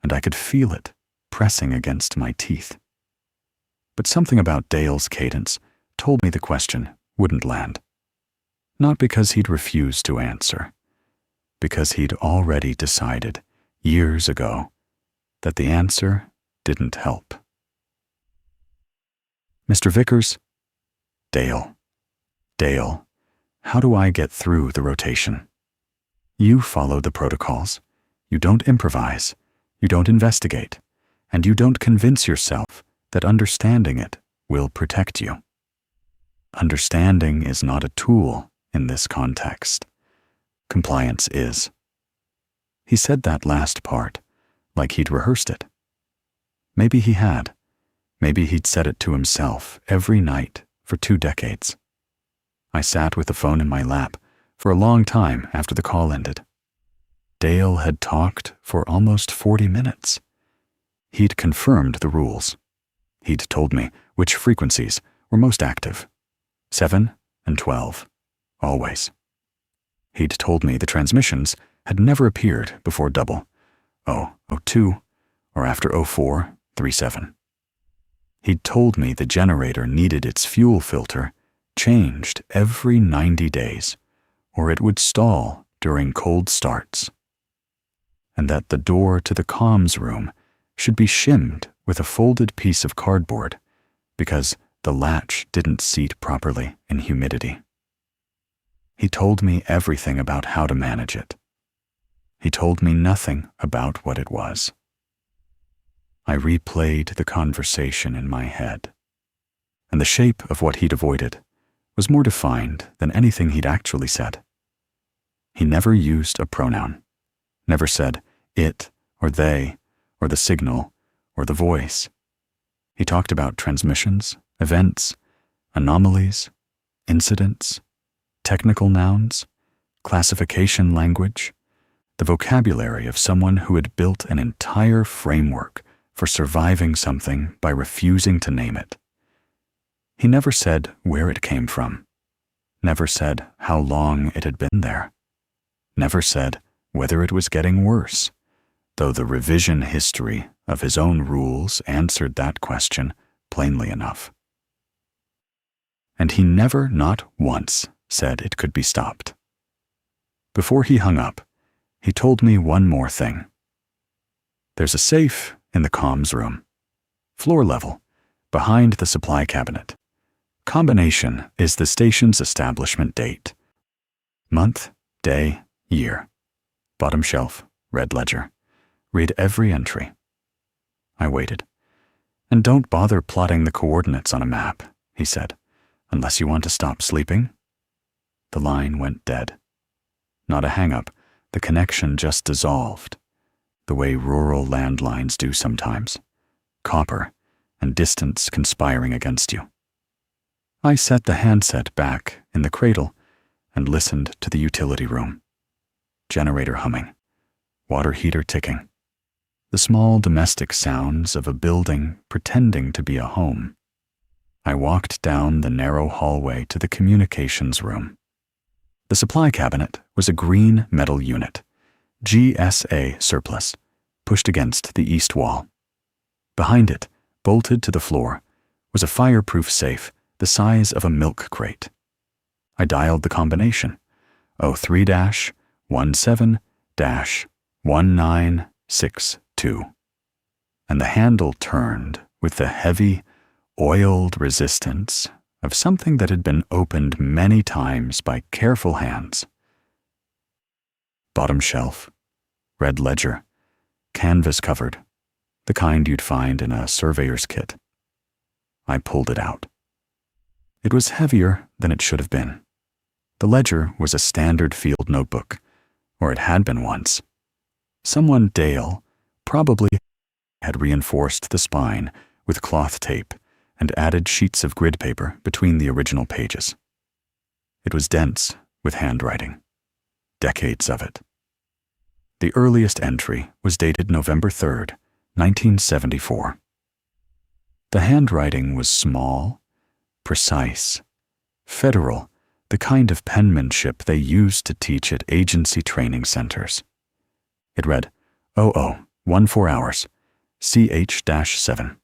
and I could feel it pressing against my teeth. But something about Dale's cadence told me the question wouldn't land. Not because he'd refused to answer, because he'd already decided, years ago, that the answer didn't help. Mr. Vickers? Dale. Dale, how do I get through the rotation? You follow the protocols. You don't improvise. You don't investigate. And you don't convince yourself that understanding it will protect you. Understanding is not a tool in this context. Compliance is. He said that last part, like he'd rehearsed it. Maybe he had. Maybe he'd said it to himself every night for 2 decades. I sat with the phone in my lap for a long time after the call ended. Dale had talked for almost 40 minutes. He'd confirmed the rules. He'd told me which frequencies were most active. 7 and 12. Always. He'd told me the transmissions had never appeared before double. 02, or after 04, 37. He'd told me the generator needed its fuel filter changed every 90 days, or it would stall during cold starts. And that the door to the comms room should be shimmed with a folded piece of cardboard because the latch didn't seat properly in humidity. He told me everything about how to manage it. He told me nothing about what it was. I replayed the conversation in my head, and the shape of what he'd avoided was more defined than anything he'd actually said. He never used a pronoun, never said it or they or the signal or the voice. He talked about transmissions, events, anomalies, incidents, technical nouns, classification language, the vocabulary of someone who had built an entire framework for surviving something by refusing to name it. He never said where it came from, never said how long it had been there, never said whether it was getting worse, though the revision history of his own rules answered that question plainly enough. And he never, not once, said it could be stopped. Before he hung up, he told me one more thing. There's a safe in the comms room. floor level, behind the supply cabinet. Combination is the station's establishment date. Month, day, year. Bottom shelf, red ledger. Read every entry. I waited. And don't bother plotting the coordinates on a map, he said, unless you want to stop sleeping. The line went dead. Not a hang-up, the connection just dissolved, the way rural landlines do sometimes. Copper and distance conspiring against you. I set the handset back in the cradle and listened to the utility room. Generator humming, water heater ticking, the small domestic sounds of a building pretending to be a home. I walked down the narrow hallway to the communications room. The supply cabinet was a green metal unit, GSA surplus, pushed against the east wall. Behind it, bolted to the floor, was a fireproof safe the size of a milk crate. I dialed the combination, 03-17-1962, and the handle turned with the heavy, oiled resistance of something that had been opened many times by careful hands. Bottom shelf, red ledger, canvas covered, the kind you'd find in a surveyor's kit. I pulled it out. It was heavier than it should have been. The ledger was a standard field notebook, or it had been once. Someone, Dale, probably had reinforced the spine with cloth tape and added sheets of grid paper between the original pages. It was dense with handwriting. Decades of it. The earliest entry was dated November 3rd, 1974. The handwriting was small, precise, federal, the kind of penmanship they used to teach at agency training centers. It read, 0014 hours, CH-7,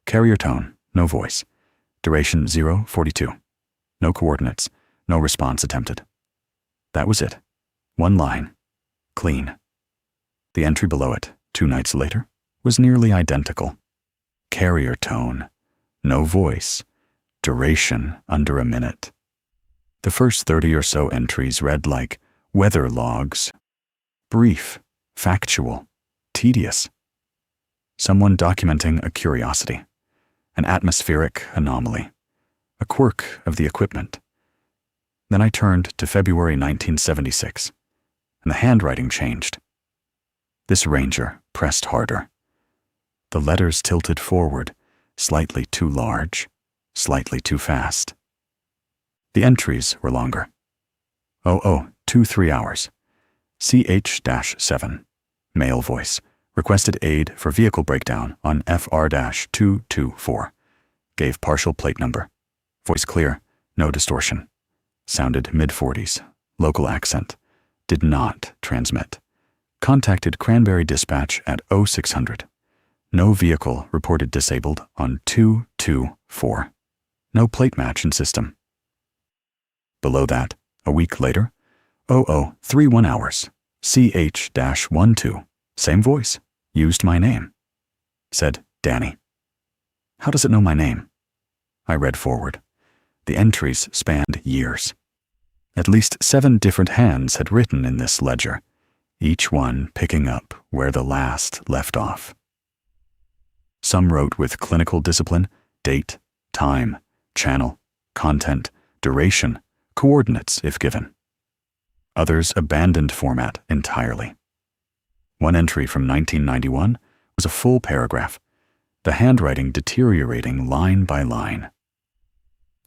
carrier tone, no voice, duration 0:42, no coordinates, no response attempted. That was it. One line, clean. The entry below it, 2 nights later, was nearly identical. Carrier tone, no voice, duration under a minute. The first 30 or so entries read like weather logs, brief, factual, tedious. Someone documenting a curiosity, an atmospheric anomaly, a quirk of the equipment. Then I turned to February 1976, and the handwriting changed. This ranger pressed harder. The letters tilted forward, slightly too large, slightly too fast. The entries were longer. 0023 hours, CH-7, male voice, requested aid for vehicle breakdown on FR-224, gave partial plate number. Voice clear, no distortion. Sounded mid-40s, local accent. Did not transmit. Contacted Cranberry Dispatch at 0600. No vehicle reported disabled on 224. No plate match in system. Below that, a week later, 0031 hours, CH-12, same voice, used my name. Said, Danny. How does it know my name? I read forward. The entries spanned years. At least 7 different hands had written in this ledger, each one picking up where the last left off. Some wrote with clinical discipline, date, time, channel, content, duration, coordinates if given. Others abandoned format entirely. One entry from 1991 was a full paragraph, the handwriting deteriorating line by line.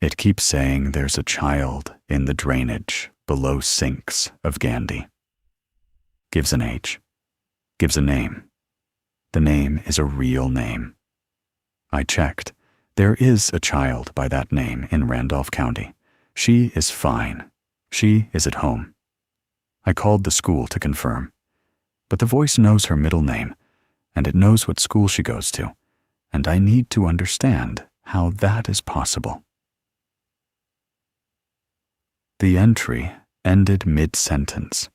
It keeps saying there's a child in the drainage below sinks of Gandhi. Gives an age. Gives a name. The name is a real name. I checked. There is a child by that name in Randolph County. She is fine. She is at home. I called the school to confirm. But the voice knows her middle name, and it knows what school she goes to, and I need to understand how that is possible. The entry ended mid-sentence.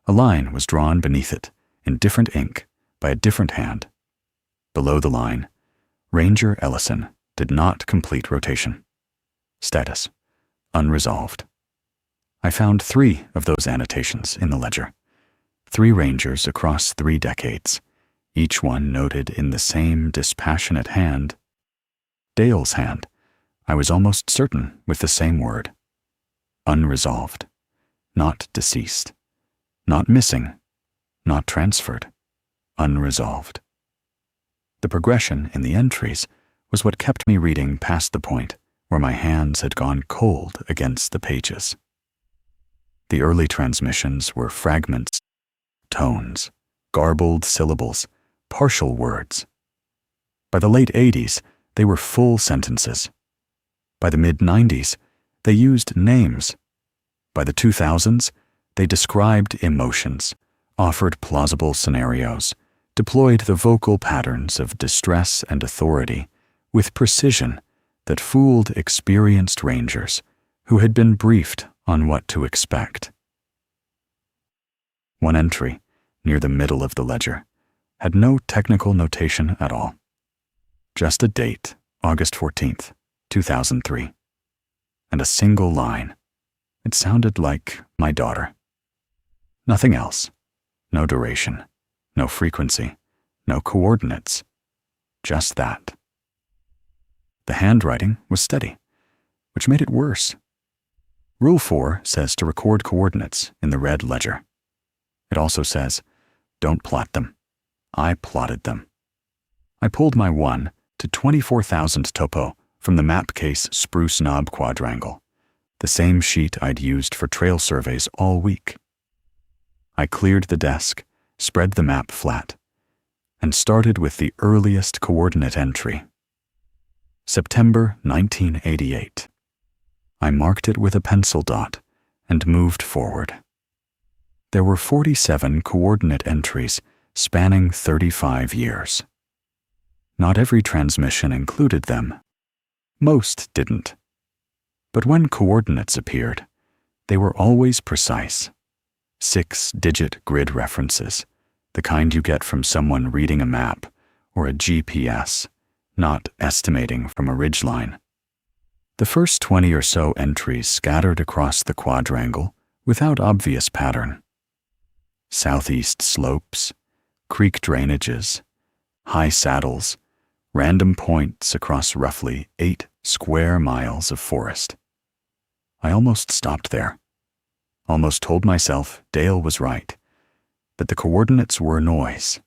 A line was drawn beneath it, in different ink, by a different hand. Below the line, Ranger Ellison did not complete rotation. Status: unresolved. I found 3 of those annotations in the ledger. 3 rangers across 3 decades, each one noted in the same dispassionate hand. Dale's hand, I was almost certain with the same word. Unresolved. Not deceased. Not missing. Not transferred. Unresolved. The progression in the entries was what kept me reading past the point where my hands had gone cold against the pages. The early transmissions were fragments, tones, garbled syllables, partial words. By the late 80s, they were full sentences. By the mid-90s, they used names. By the 2000s, they described emotions, offered plausible scenarios, deployed the vocal patterns of distress and authority with precision that fooled experienced rangers who had been briefed on what to expect. One entry, near the middle of the ledger, had no technical notation at all. Just a date, August 14th, 2003. And a single line. It sounded like my daughter. Nothing else. No duration. No frequency. No coordinates. Just that. The handwriting was steady, which made it worse. Rule 4 says to record coordinates in the red ledger. It also says, don't plot them. I plotted them. I pulled my 1 to 24,000 topo from the map case Spruce Knob quadrangle, the same sheet I'd used for trail surveys all week. I cleared the desk, spread the map flat, and started with the earliest coordinate entry. September 1988. I marked it with a pencil dot and moved forward. There were 47 coordinate entries spanning 35 years. Not every transmission included them. Most didn't. But when coordinates appeared, they were always precise. 6-digit grid references, the kind you get from someone reading a map or a GPS, not estimating from a ridgeline. The first 20 or so entries scattered across the quadrangle without obvious pattern. Southeast slopes, creek drainages, high saddles, random points across roughly 8 square miles of forest. I almost stopped there. Almost told myself Dale was right, that the coordinates were noise,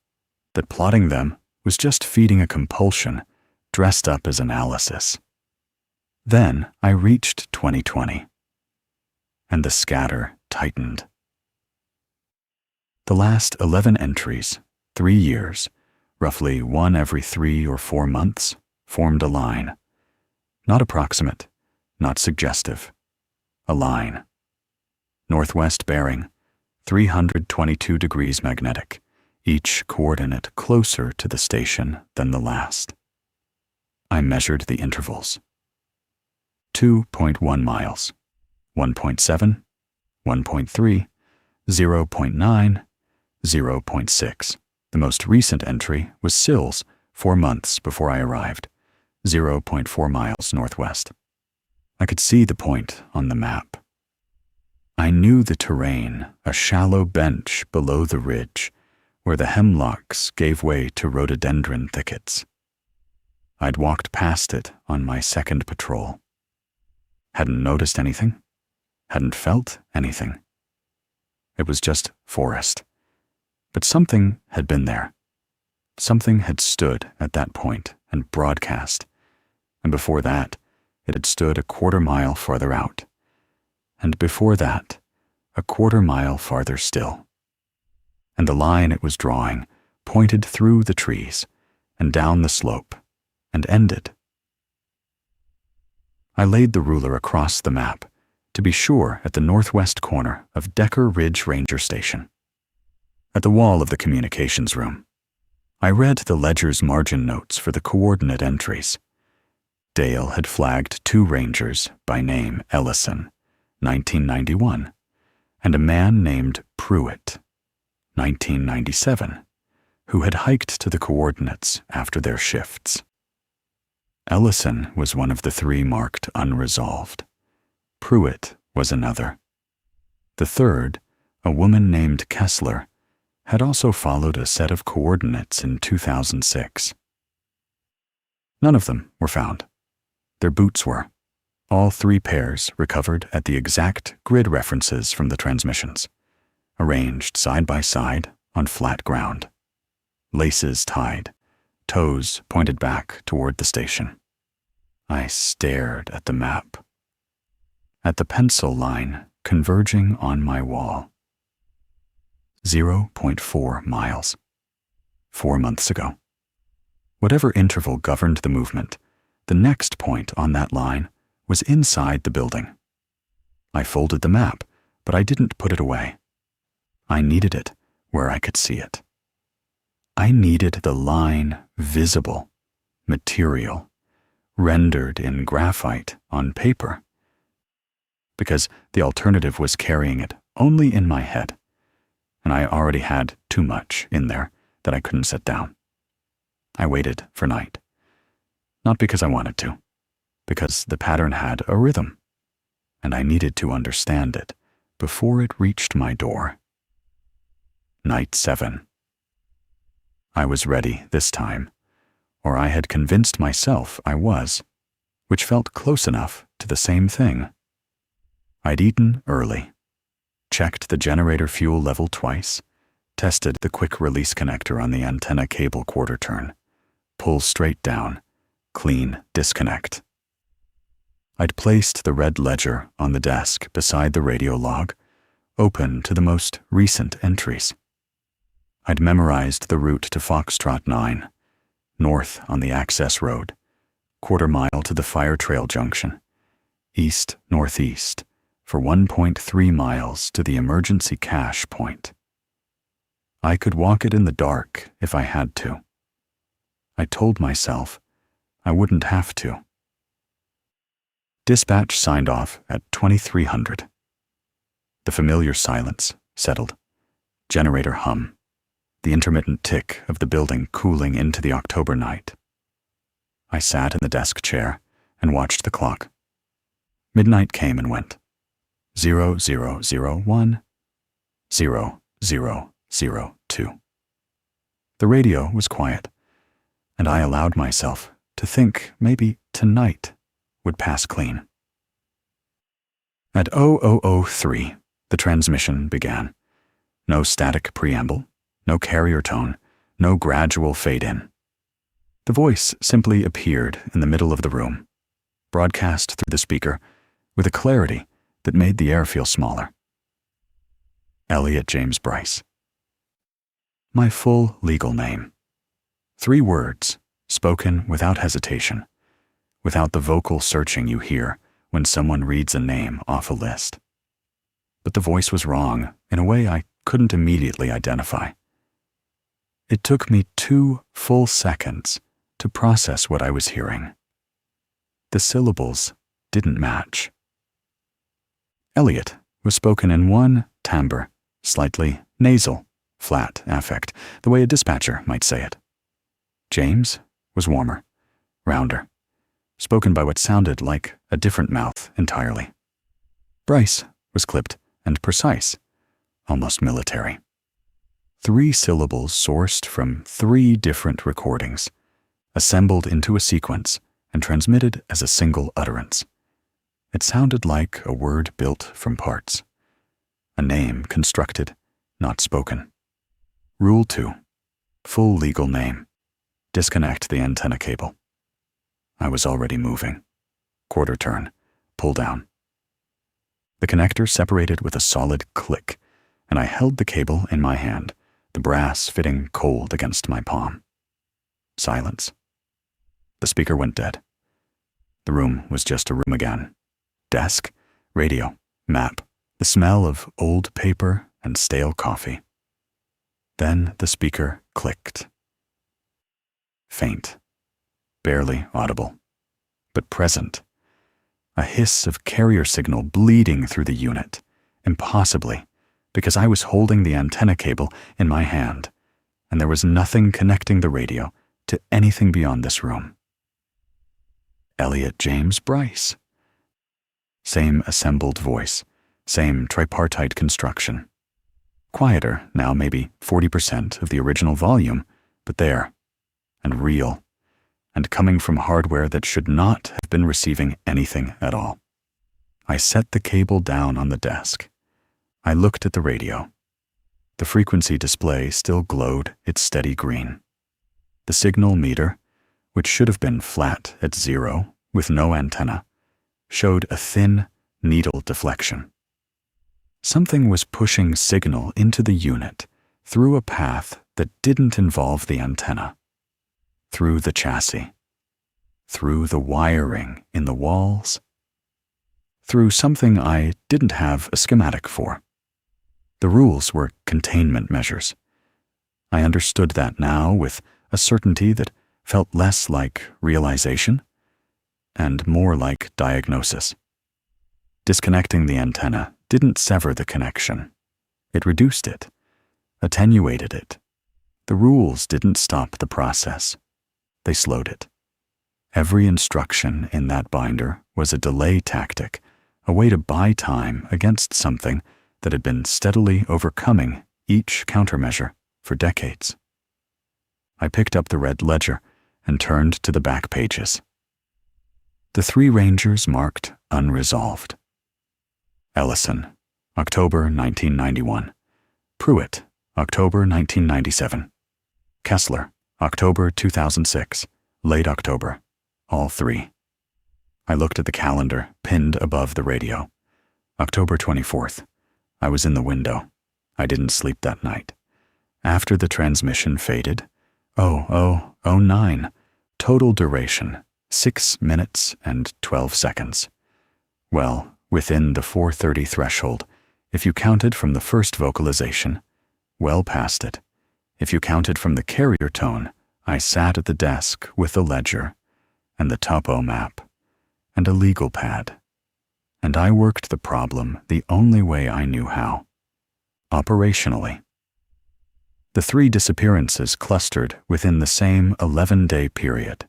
that plotting them was just feeding a compulsion dressed up as analysis. Then I reached 2020, and the scatter tightened. The last 11 entries, 3 years, roughly 1 every 3 or 4 months, formed a line. Not approximate, not suggestive. A line. Northwest bearing, 322 degrees magnetic, each coordinate closer to the station than the last. I measured the intervals. 2.1 miles, 1.7, 1.3, 0.9, 0.6. The most recent entry was Sills 4 months before I arrived, 0.4 miles northwest. I could see the point on the map. I knew the terrain, a shallow bench below the ridge, where the hemlocks gave way to rhododendron thickets. I'd walked past it on my second patrol. Hadn't noticed anything, hadn't felt anything. It was just forest. But something had been there. Something had stood at that point and broadcast, and before that, it had stood a quarter mile farther out, and before that, a quarter mile farther still. And the line it was drawing pointed through the trees and down the slope and ended. I laid the ruler across the map to be sure at the northwest corner of Decker Ridge Ranger Station. At the wall of the communications room, I read the ledger's margin notes for the coordinate entries. Dale had flagged 2 rangers by name Ellison, 1991, and a man named Pruitt, 1997, who had hiked to the coordinates after their shifts. Ellison was one of the 3 marked unresolved. Pruitt was another. The third, a woman named Kessler, had also followed a set of coordinates in 2006. None of them were found. Their boots were. All 3 pairs recovered at the exact grid references from the transmissions, arranged side by side on flat ground. Laces tied, toes pointed back toward the station. I stared at the map, at the pencil line converging on my wall. 0.4 miles. 4 months ago. Whatever interval governed the movement, the next point on that line was inside the building. I folded the map, but I didn't put it away. I needed it where I could see it. I needed the line visible, material, rendered in graphite on paper, because the alternative was carrying it only in my head, and I already had too much in there that I couldn't set down. I waited for night, not because I wanted to, because the pattern had a rhythm, and I needed to understand it before it reached my door. Night 7. I was ready this time, or I had convinced myself I was, which felt close enough to the same thing. I'd eaten early, checked the generator fuel level twice, tested the quick release connector on the antenna cable quarter turn, pull straight down, clean disconnect. I'd placed the red ledger on the desk beside the radio log, open to the most recent entries. I'd memorized the route to Foxtrot 9, north on the access road, quarter-mile to the fire trail junction, east-northeast, for 1.3 miles to the emergency cache point. I could walk it in the dark if I had to. I told myself I wouldn't have to. Dispatch signed off at 2300. The familiar silence settled. Generator hum. The intermittent tick of the building cooling into the October night. I sat in the desk chair and watched the clock. Midnight came and went. 0001, 0002. The radio was quiet, and I allowed myself to think maybe tonight would pass clean. At 0003, the transmission began. No static preamble, no carrier tone, no gradual fade-in. The voice simply appeared in the middle of the room, broadcast through the speaker with a clarity that made the air feel smaller. Elliot James Bryce. My full legal name. 3 words, spoken without hesitation, without the vocal searching you hear when someone reads a name off a list. But the voice was wrong in a way I couldn't immediately identify. It took me 2 full seconds to process what I was hearing. The syllables didn't match. Elliot was spoken in one timbre, slightly nasal, flat affect, the way a dispatcher might say it. James was warmer, rounder, spoken by what sounded like a different mouth entirely. Bryce was clipped and precise, almost military. 3 syllables sourced from 3 different recordings, assembled into a sequence and transmitted as a single utterance. It sounded like a word built from parts, a name constructed, not spoken. Rule 2. Full legal name. Disconnect the antenna cable. I was already moving. Quarter turn. Pull down. The connector separated with a solid click, and I held the cable in my hand, the brass fitting cold against my palm. Silence. The speaker went dead. The room was just a room again. Desk, radio, map, the smell of old paper and stale coffee. Then the speaker clicked. Faint, barely audible, but present. A hiss of carrier signal bleeding through the unit, impossibly, because I was holding the antenna cable in my hand, and there was nothing connecting the radio to anything beyond this room. Elliot James Bryce. Same assembled voice, same tripartite construction. Quieter, now maybe 40% of the original volume, but there, and real, and coming from hardware that should not have been receiving anything at all. I set the cable down on the desk. I looked at the radio. The frequency display still glowed its steady green. The signal meter, which should have been flat at 0 with no antenna, showed a thin needle deflection. Something was pushing signal into the unit through a path that didn't involve the antenna, through the chassis, through the wiring in the walls, through something I didn't have a schematic for. The rules were containment measures. I understood that now with a certainty that felt less like realization and more like diagnosis. Disconnecting the antenna didn't sever the connection. It reduced it, attenuated it. The rules didn't stop the process. They slowed it. Every instruction in that binder was a delay tactic, a way to buy time against something that had been steadily overcoming each countermeasure for decades. I picked up the red ledger and turned to the back pages. The 3 rangers marked unresolved. Ellison, October 1991. Pruitt, October 1997. Kessler, October 2006, late October, all 3. I looked at the calendar pinned above the radio. October 24th. I was in the window. I didn't sleep that night. After the transmission faded, 0009, total duration, 6 minutes and 12 seconds. Well, within the 4:30 threshold, if you counted from the first vocalization, well past it. If you counted from the carrier tone, I sat at the desk with the ledger and the topo map and a legal pad, and I worked the problem the only way I knew how, operationally. The 3 disappearances clustered within the same 11-day period,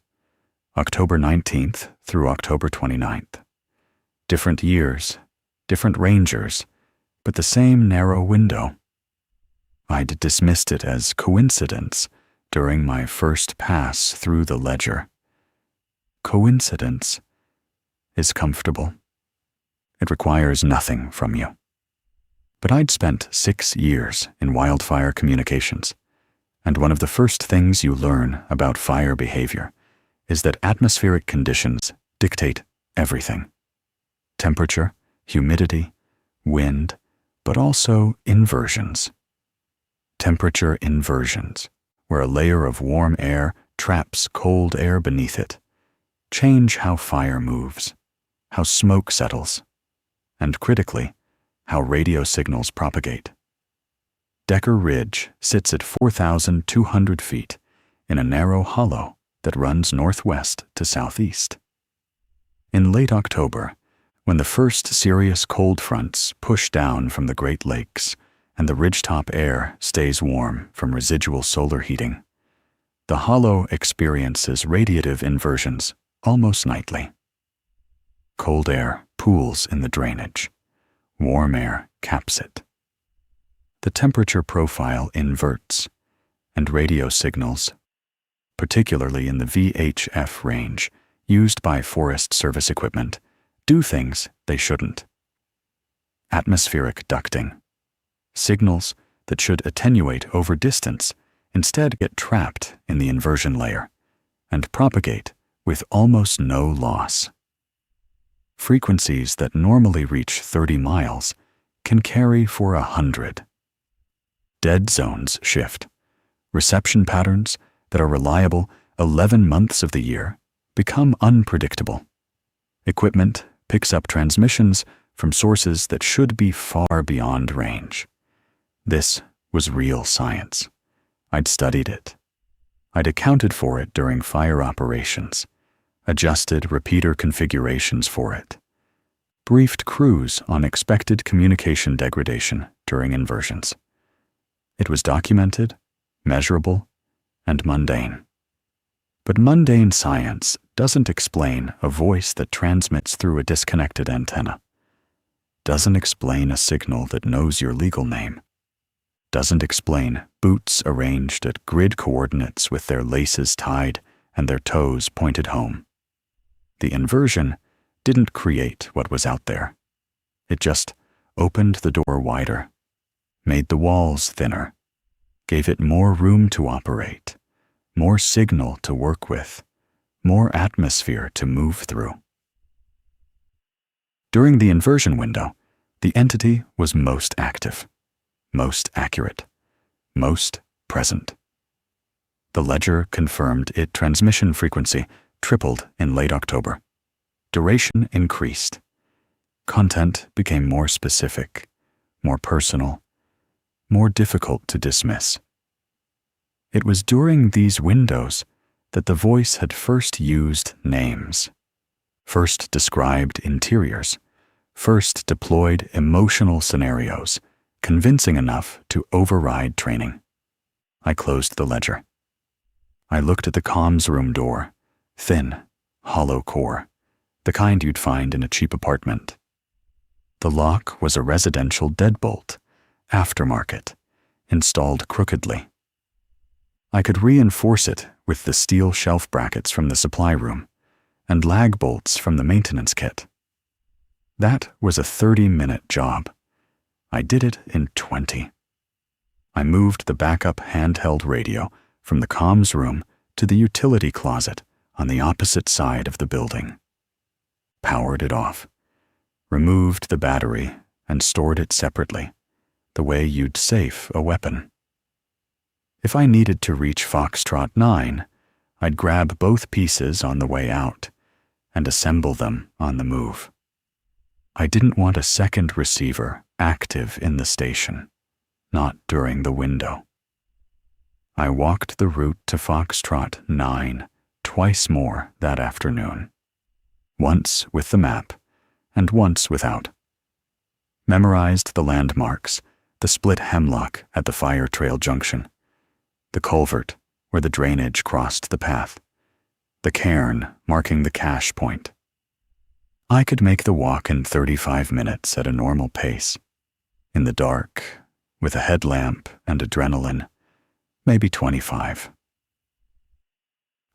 October 19th through October 29th. Different years, different rangers, but the same narrow window. I'd dismissed it as coincidence during my first pass through the ledger. Coincidence is comfortable. It requires nothing from you. But I'd spent 6 years in wildfire communications, and one of the first things you learn about fire behavior is that atmospheric conditions dictate everything. Temperature, humidity, wind, but also inversions. Temperature inversions, where a layer of warm air traps cold air beneath it, change how fire moves, how smoke settles, and critically, how radio signals propagate. Decker Ridge sits at 4,200 feet in a narrow hollow that runs northwest to southeast. In late October, when the first serious cold fronts push down from the Great Lakes and the ridgetop air stays warm from residual solar heating, the hollow experiences radiative inversions almost nightly. Cold air pools in the drainage. Warm air caps it. The temperature profile inverts, and radio signals, particularly in the VHF range used by Forest Service equipment, do things they shouldn't. Atmospheric ducting. Signals that should attenuate over distance instead get trapped in the inversion layer and propagate with almost no loss. Frequencies that normally reach 30 miles can carry for 100. Dead zones shift. Reception patterns that are reliable 11 months of the year become unpredictable. Equipment picks up transmissions from sources that should be far beyond range. This was real science. I'd studied it. I'd accounted for it during fire operations, adjusted repeater configurations for it, briefed crews on expected communication degradation during inversions. It was documented, measurable, and mundane. But mundane science doesn't explain a voice that transmits through a disconnected antenna, doesn't explain a signal that knows your legal name, doesn't explain boots arranged at grid coordinates with their laces tied and their toes pointed home. The inversion didn't create what was out there. It just opened the door wider, made the walls thinner, gave it more room to operate, more signal to work with, more atmosphere to move through. During the inversion window, the entity was most active, most accurate, most present. The ledger confirmed its transmission frequency tripled in late October. Duration increased. Content became more specific, more personal, more difficult to dismiss. It was during these windows that the voice had first used names, first described interiors, first deployed emotional scenarios, convincing enough to override training. I closed the ledger. I looked at the comms room door, thin, hollow core, the kind you'd find in a cheap apartment. The lock was a residential deadbolt, aftermarket, installed crookedly. I could reinforce it with the steel shelf brackets from the supply room and lag bolts from the maintenance kit. That was a 30-minute job. I did it in 20. I moved the backup handheld radio from the comms room to the utility closet on the opposite side of the building. Powered it off, removed the battery, and stored it separately, the way you'd safe a weapon. If I needed to reach Foxtrot 9, I'd grab both pieces on the way out and assemble them on the move. I didn't want a second receiver active in the station, not during the window. I walked the route to Foxtrot 9 twice more that afternoon, once with the map and once without. Memorized the landmarks, the split hemlock at the fire trail junction, the culvert where the drainage crossed the path, the cairn marking the cache point. I could make the walk in 35 minutes at a normal pace. In the dark, with a headlamp and adrenaline, maybe 25.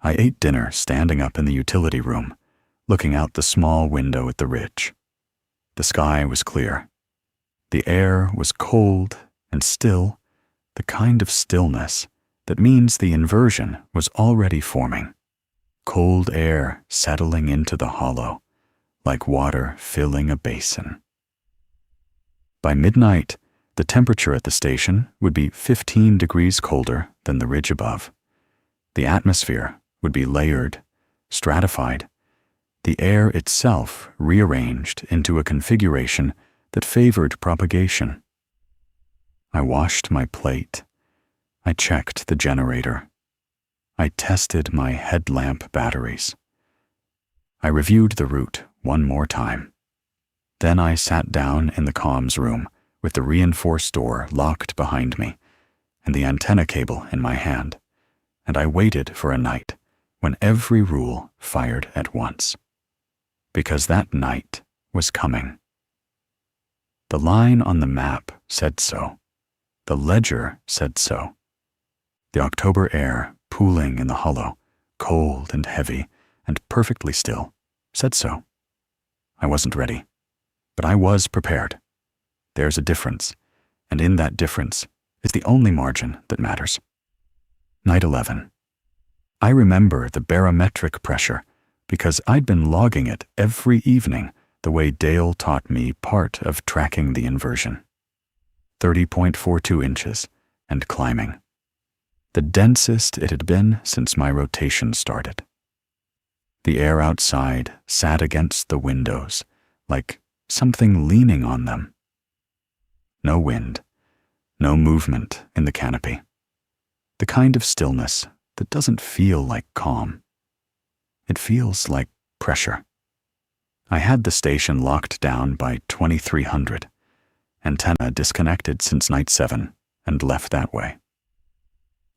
I ate dinner standing up in the utility room, looking out the small window at the ridge. The sky was clear. The air was cold and still, the kind of stillness that means the inversion was already forming. Cold air settling into the hollow, like water filling a basin. By midnight, the temperature at the station would be 15 degrees colder than the ridge above. The atmosphere would be layered, stratified, the air itself rearranged into a configuration that favored propagation. I washed my plate. I checked the generator. I tested my headlamp batteries. I reviewed the route one more time. Then I sat down in the comms room with the reinforced door locked behind me and the antenna cable in my hand, and I waited for a night when every rule fired at once. Because that night was coming. The line on the map said so. The ledger said so. The October air, pooling in the hollow, cold and heavy and perfectly still, said so. I wasn't ready, but I was prepared. There's a difference, and in that difference is the only margin that matters. Night 11. I remember the barometric pressure because I'd been logging it every evening the way Dale taught me part of tracking the inversion. 30.42 inches and climbing. The densest it had been since my rotation started. The air outside sat against the windows like something leaning on them. No wind, no movement in the canopy. The kind of stillness that doesn't feel like calm. It feels like pressure. I had the station locked down by 2300, antenna disconnected since night 7 and left that way.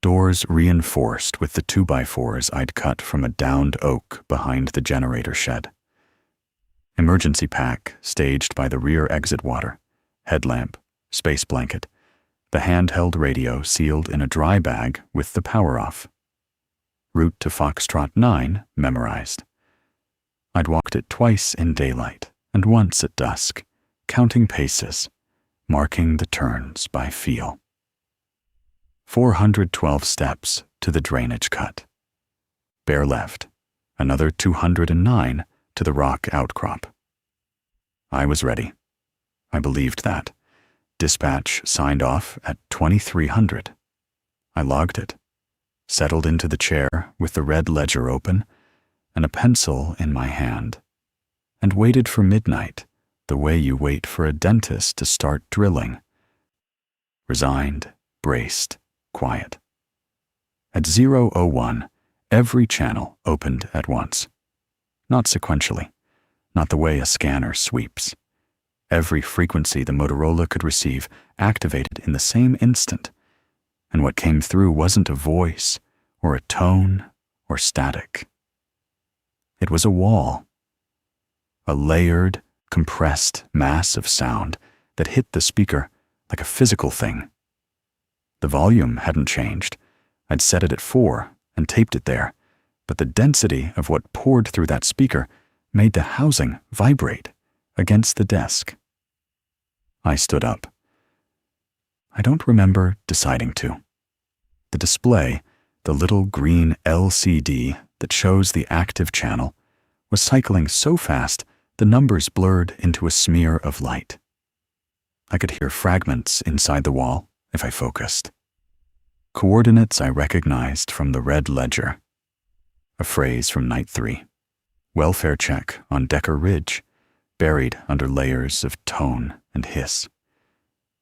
doors reinforced with the 2x4s I'd cut from a downed oak behind the generator shed. Emergency pack staged by the rear exit water, headlamp, space blanket, the handheld radio sealed in a dry bag with the power off. Route to Foxtrot 9 memorized. I'd walked it twice in daylight and once at dusk, counting paces, marking the turns by feel. 412 steps to the drainage cut. Bear left, another 209 to the rock outcrop. I was ready. I believed that. Dispatch signed off at 2300. I logged it, settled into the chair with the red ledger open and a pencil in my hand, and waited for midnight the way you wait for a dentist to start drilling. Resigned, braced, quiet. At 0:01, every channel opened at once. Not sequentially, not the way a scanner sweeps. Every frequency the Motorola could receive activated in the same instant, and what came through wasn't a voice or a tone or static. It was a wall, a layered, compressed mass of sound that hit the speaker like a physical thing. The volume hadn't changed. I'd set it at 4 and taped it there, but the density of what poured through that speaker made the housing vibrate against the desk. I stood up. I don't remember deciding to. The display, the little green LCD that shows the active channel, was cycling so fast the numbers blurred into a smear of light. I could hear fragments inside the wall if I focused. Coordinates I recognized from the red ledger. A phrase from Night 3. Welfare check on Decker Ridge, buried under layers of tone and hiss.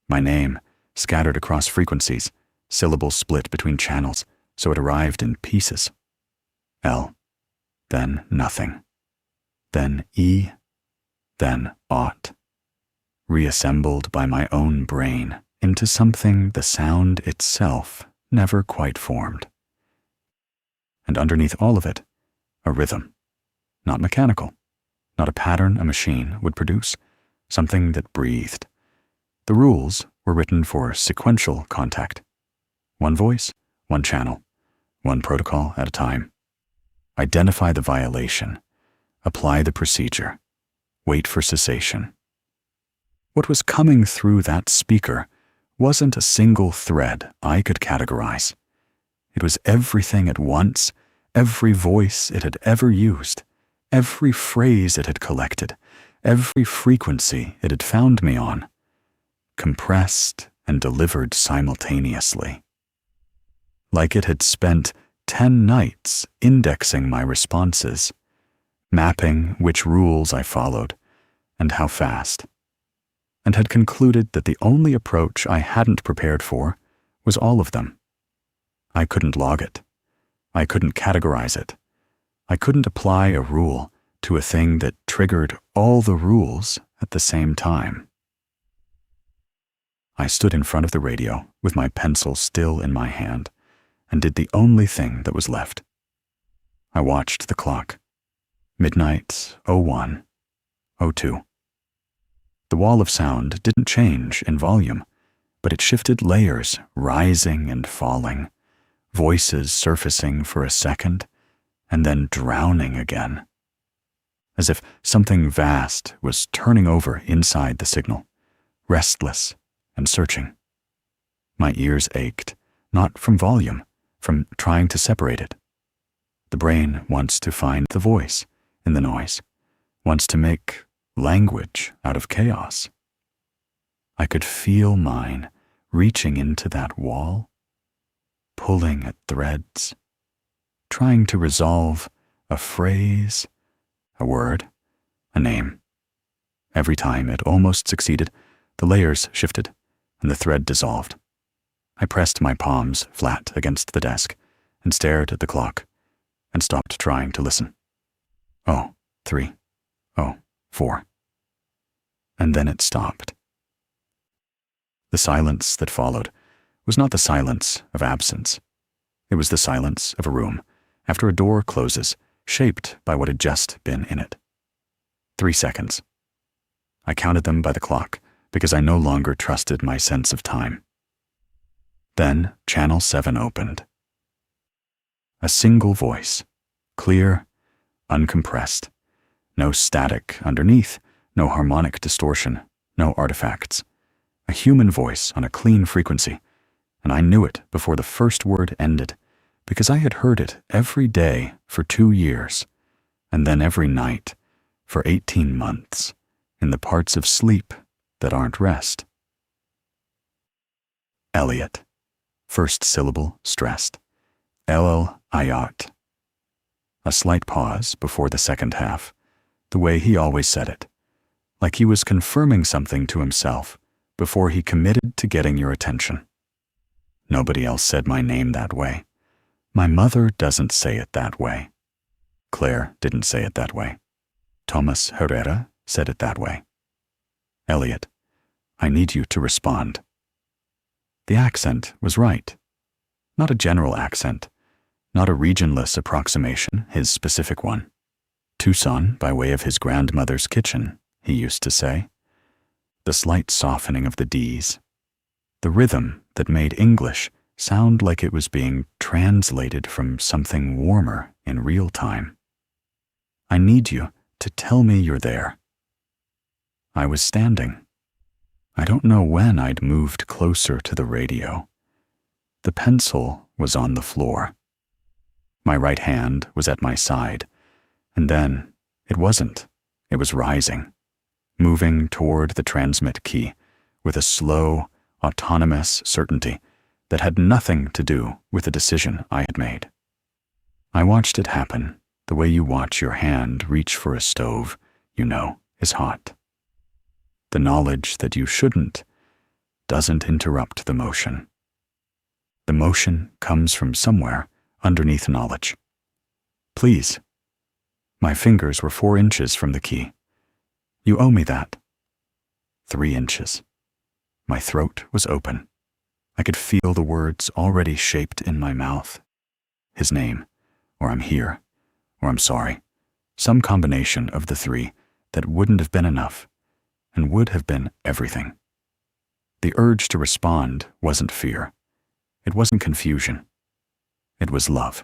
My name, scattered across frequencies, syllables split between channels, so it arrived in pieces. L, then nothing, then E, then ought, reassembled by my own brain into something the sound itself never quite formed. And underneath all of it, a rhythm, not mechanical, not a pattern a machine would produce, something that breathed. The rules were written for sequential contact. One voice, one channel, one protocol at a time. Identify the violation, apply the procedure, wait for cessation. What was coming through that speaker wasn't a single thread I could categorize. It was everything at once, every voice it had ever used, every phrase it had collected, every frequency it had found me on, compressed and delivered simultaneously. Like it had spent 10 nights indexing my responses, mapping which rules I followed and how fast, and had concluded that the only approach I hadn't prepared for was all of them. I couldn't log it. I couldn't categorize it. I couldn't apply a rule to a thing that triggered all the rules at the same time. I stood in front of the radio with my pencil still in my hand and did the only thing that was left. I watched the clock. Midnight, 01, 02. The wall of sound didn't change in volume, but it shifted layers, rising and falling, voices surfacing for a second, and then drowning again. As if something vast was turning over inside the signal, restless and searching. My ears ached, not from volume, from trying to separate it. The brain wants to find the voice in the noise, wants to make language out of chaos. I could feel mine reaching into that wall, pulling at threads, trying to resolve a phrase, a word, a name. Every time it almost succeeded, the layers shifted and the thread dissolved. I pressed my palms flat against the desk and stared at the clock and stopped trying to listen. 03, 04. And then it stopped. The silence that followed was not the silence of absence. It was the silence of a room after a door closes, shaped by what had just been in it. 3 seconds. I counted them by the clock because I no longer trusted my sense of time. Then Channel 7 opened. A single voice, clear, uncompressed, no static underneath, no harmonic distortion, no artifacts. A human voice on a clean frequency, and I knew it before the first word ended because I had heard it every day for 2 years, and then every night for 18 months, in the parts of sleep that aren't rest. Elliot. First syllable stressed. Ayat. A slight pause before the second half, the way he always said it, like he was confirming something to himself before he committed to getting your attention. Nobody else said my name that way. My mother doesn't say it that way. Claire didn't say it that way. Thomas Herrera said it that way. Elliot, I need you to respond. The accent was right. Not a general accent, not a regionless approximation, his specific one. Tucson by way of his grandmother's kitchen, he used to say. The slight softening of the D's. The rhythm that made English sound like it was being translated from something warmer in real time. I need you to tell me you're there. I was standing. I don't know when I'd moved closer to the radio. The pencil was on the floor. My right hand was at my side, and then it wasn't. It was rising, moving toward the transmit key with a slow, autonomous certainty that had nothing to do with the decision I had made. I watched it happen the way you watch your hand reach for a stove you know is hot. The knowledge that you shouldn't doesn't interrupt the motion. The motion comes from somewhere underneath knowledge. Please. My fingers were 4 inches from the key. You owe me that. 3 inches. My throat was open. I could feel the words already shaped in my mouth. His name, or I'm here, or I'm sorry. Some combination of the 3 that wouldn't have been enough and would have been everything. The urge to respond wasn't fear. It wasn't confusion. It was love.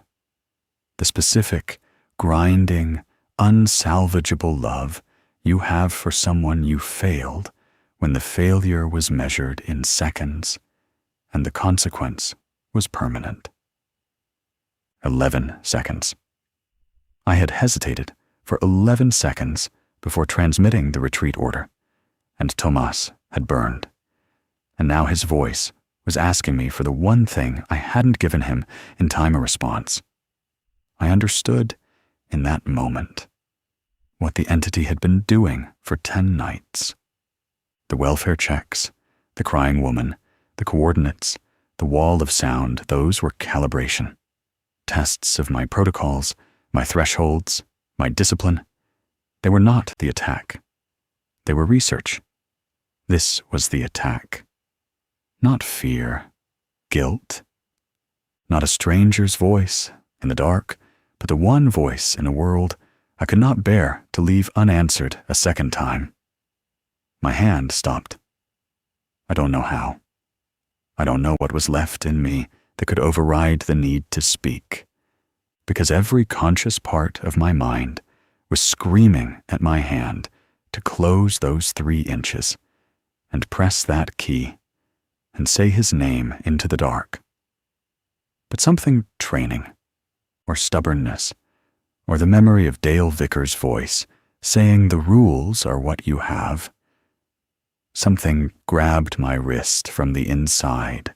The specific, grinding, unsalvageable love you have for someone you failed when the failure was measured in seconds and the consequence was permanent. 11 seconds. I had hesitated for 11 seconds before transmitting the retreat order, and Tomas had burned. And now his voice was asking me for the one thing I hadn't given him in time of response. I understood in that moment what the entity had been doing for 10 nights. The welfare checks, the crying woman, the coordinates, the wall of sound, those were calibration. Tests of my protocols, my thresholds, my discipline. They were not the attack. They were research. This was the attack. Not fear, guilt. Not a stranger's voice in the dark, but the one voice in a world I could not bear to leave unanswered a second time. My hand stopped. I don't know how. I don't know what was left in me that could override the need to speak, because every conscious part of my mind was screaming at my hand to close those 3 inches and press that key and say his name into the dark. But something training, or stubbornness, or the memory of Dale Vickers' voice saying the rules are what you have, something grabbed my wrist from the inside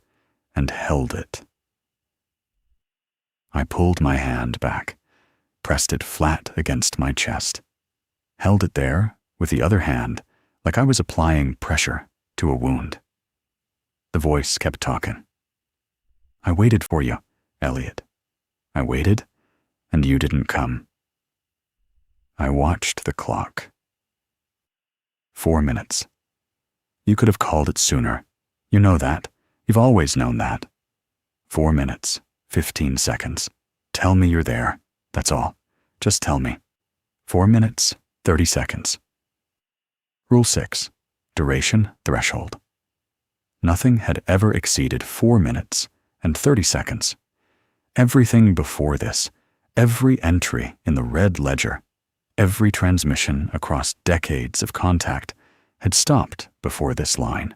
and held it. I pulled my hand back, pressed it flat against my chest, held it there with the other hand like I was applying pressure to a wound. The voice kept talking. I waited for you, Elliot. I waited, and you didn't come. I watched the clock. 4 minutes. You could have called it sooner. You know that. You've always known that. 4 minutes, 15 seconds. Tell me you're there. That's all. Just tell me. 4 minutes, 30 seconds. Rule 6. Duration threshold. Nothing had ever exceeded 4 minutes and 30 seconds. Everything before this, every entry in the red ledger, every transmission across decades of contact had stopped before this line.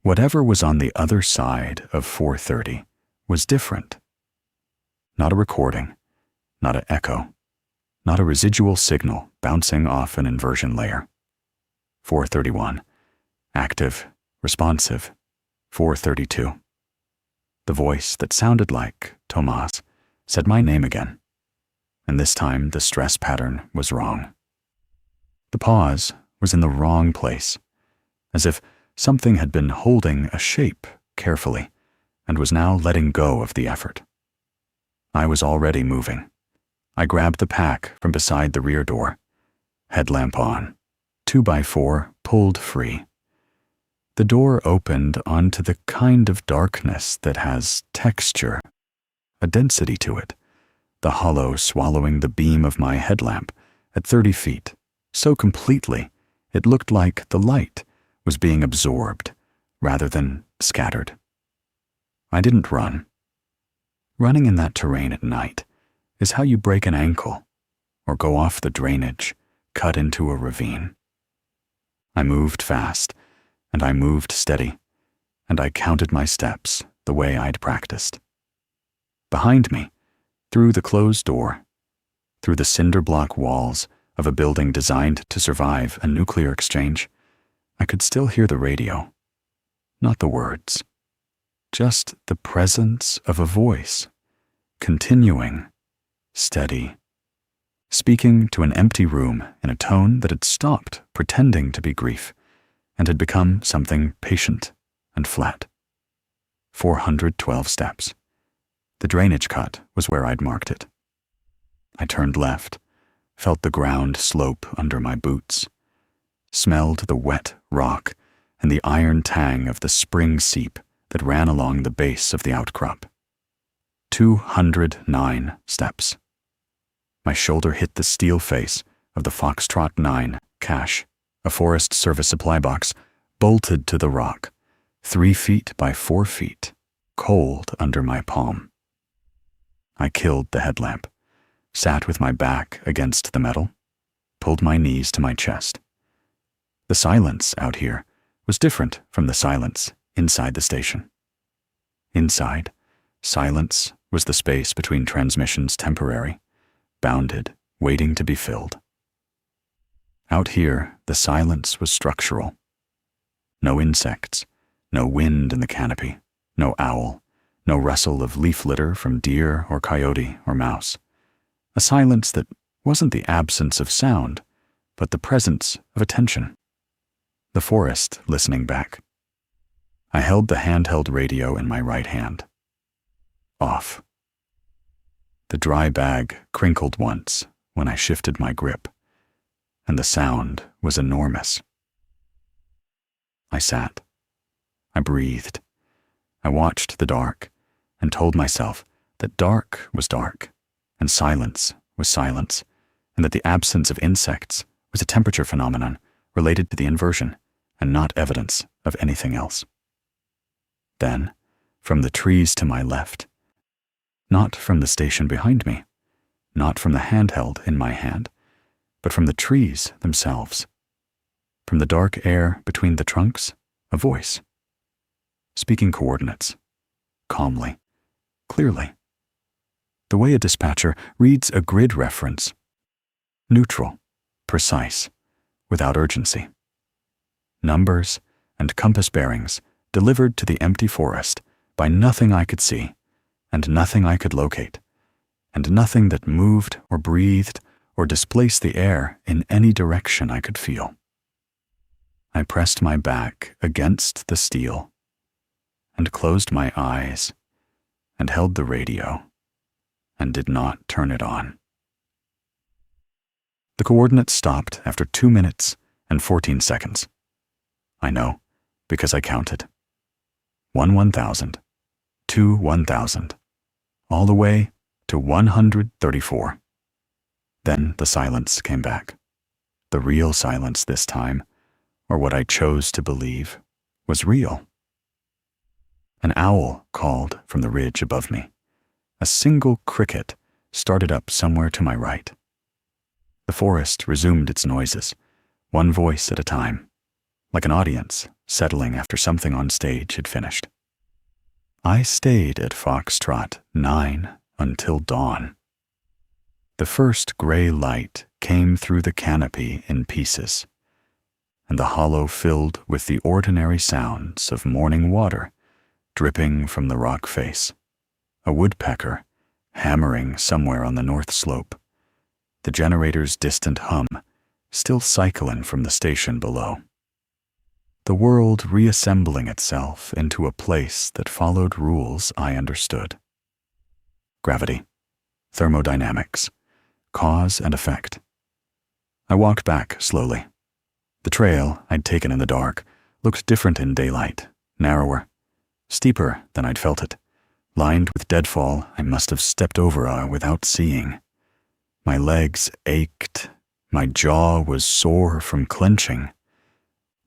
Whatever was on the other side of 4:30 was different. Not a recording, not an echo, not a residual signal bouncing off an inversion layer. 4:31, active, responsive. 4:32. The voice that sounded like Tomas said my name again, and this time the stress pattern was wrong. The pause was in the wrong place, as if something had been holding a shape carefully and was now letting go of the effort. I was already moving. I grabbed the pack from beside the rear door. Headlamp on. 2x4 pulled free. The door opened onto the kind of darkness that has texture, a density to it, the hollow swallowing the beam of my headlamp at 30 feet, so completely it looked like the light was being absorbed rather than scattered. I didn't run. Running in that terrain at night is how you break an ankle or go off the drainage, cut into a ravine. I moved fast, and I moved steady, and I counted my steps the way I'd practiced. Behind me, through the closed door, through the cinder block walls of a building designed to survive a nuclear exchange, I could still hear the radio. Not the words, just the presence of a voice, continuing, steady, speaking to an empty room in a tone that had stopped pretending to be grief and had become something patient and flat. 412 steps. The drainage cut was where I'd marked it. I turned left, felt the ground slope under my boots, smelled the wet rock and the iron tang of the spring seep that ran along the base of the outcrop. 209 steps. My shoulder hit the steel face of the Foxtrot 9 cache, a Forest Service supply box, bolted to the rock, 3 feet by 4 feet, cold under my palm. I killed the headlamp, sat with my back against the metal, pulled my knees to my chest. The silence out here was different from the silence inside the station. Inside, silence was the space between transmissions temporary, bounded, waiting to be filled. Out here, the silence was structural. No insects, no wind in the canopy, no owl, no rustle of leaf litter from deer or coyote or mouse. A silence that wasn't the absence of sound, but the presence of attention. The forest listening back. I held the handheld radio in my right hand. Off. The dry bag crinkled once when I shifted my grip, and the sound was enormous. I sat. I breathed. I watched the dark and told myself that dark was dark and silence was silence, and that the absence of insects was a temperature phenomenon related to the inversion and not evidence of anything else. Then, from the trees to my left, not from the station behind me, not from the handheld in my hand, but from the trees themselves, from the dark air between the trunks, a voice, speaking coordinates, calmly, clearly, the way a dispatcher reads a grid reference, neutral, precise, without urgency. Numbers and compass bearings delivered to the empty forest by nothing I could see, and nothing I could locate, and nothing that moved or breathed or displaced the air in any direction I could feel. I pressed my back against the steel, and closed my eyes, and held the radio, and did not turn it on. The coordinates stopped after 2 minutes and 14 seconds. I know, because I counted. 1 1,000, 2 1,000, all the way to 134. Then the silence came back. The real silence this time, or what I chose to believe, was real. An owl called from the ridge above me. A single cricket started up somewhere to my right. The forest resumed its noises, one voice at a time, like an audience settling after something on stage had finished. I stayed at Foxtrot 9 until dawn. The first gray light came through the canopy in pieces, and the hollow filled with the ordinary sounds of morning water dripping from the rock face, a woodpecker hammering somewhere on the north slope, the generator's distant hum still cycling from the station below. The world reassembling itself into a place that followed rules I understood. Gravity, thermodynamics, cause and effect. I walked back slowly. The trail I'd taken in the dark looked different in daylight, narrower, steeper than I'd felt it, lined with deadfall I must have stepped over without seeing. My legs ached. My jaw was sore from clenching.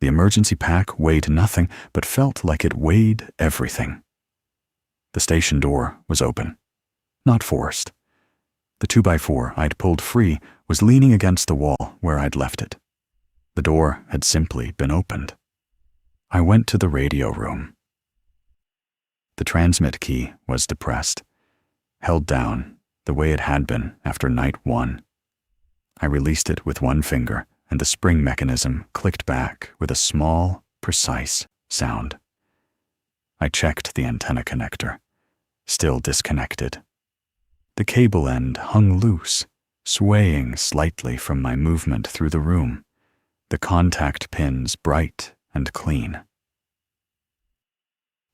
The emergency pack weighed nothing, but felt like it weighed everything. The station door was open, not forced. The 2x4 I'd pulled free was leaning against the wall where I'd left it. The door had simply been opened. I went to the radio room. The transmit key was depressed, held down the way it had been after night 1. I released it with one finger, and the spring mechanism clicked back with a small, precise sound. I checked the antenna connector, still disconnected. The cable end hung loose, swaying slightly from my movement through the room, the contact pins bright and clean.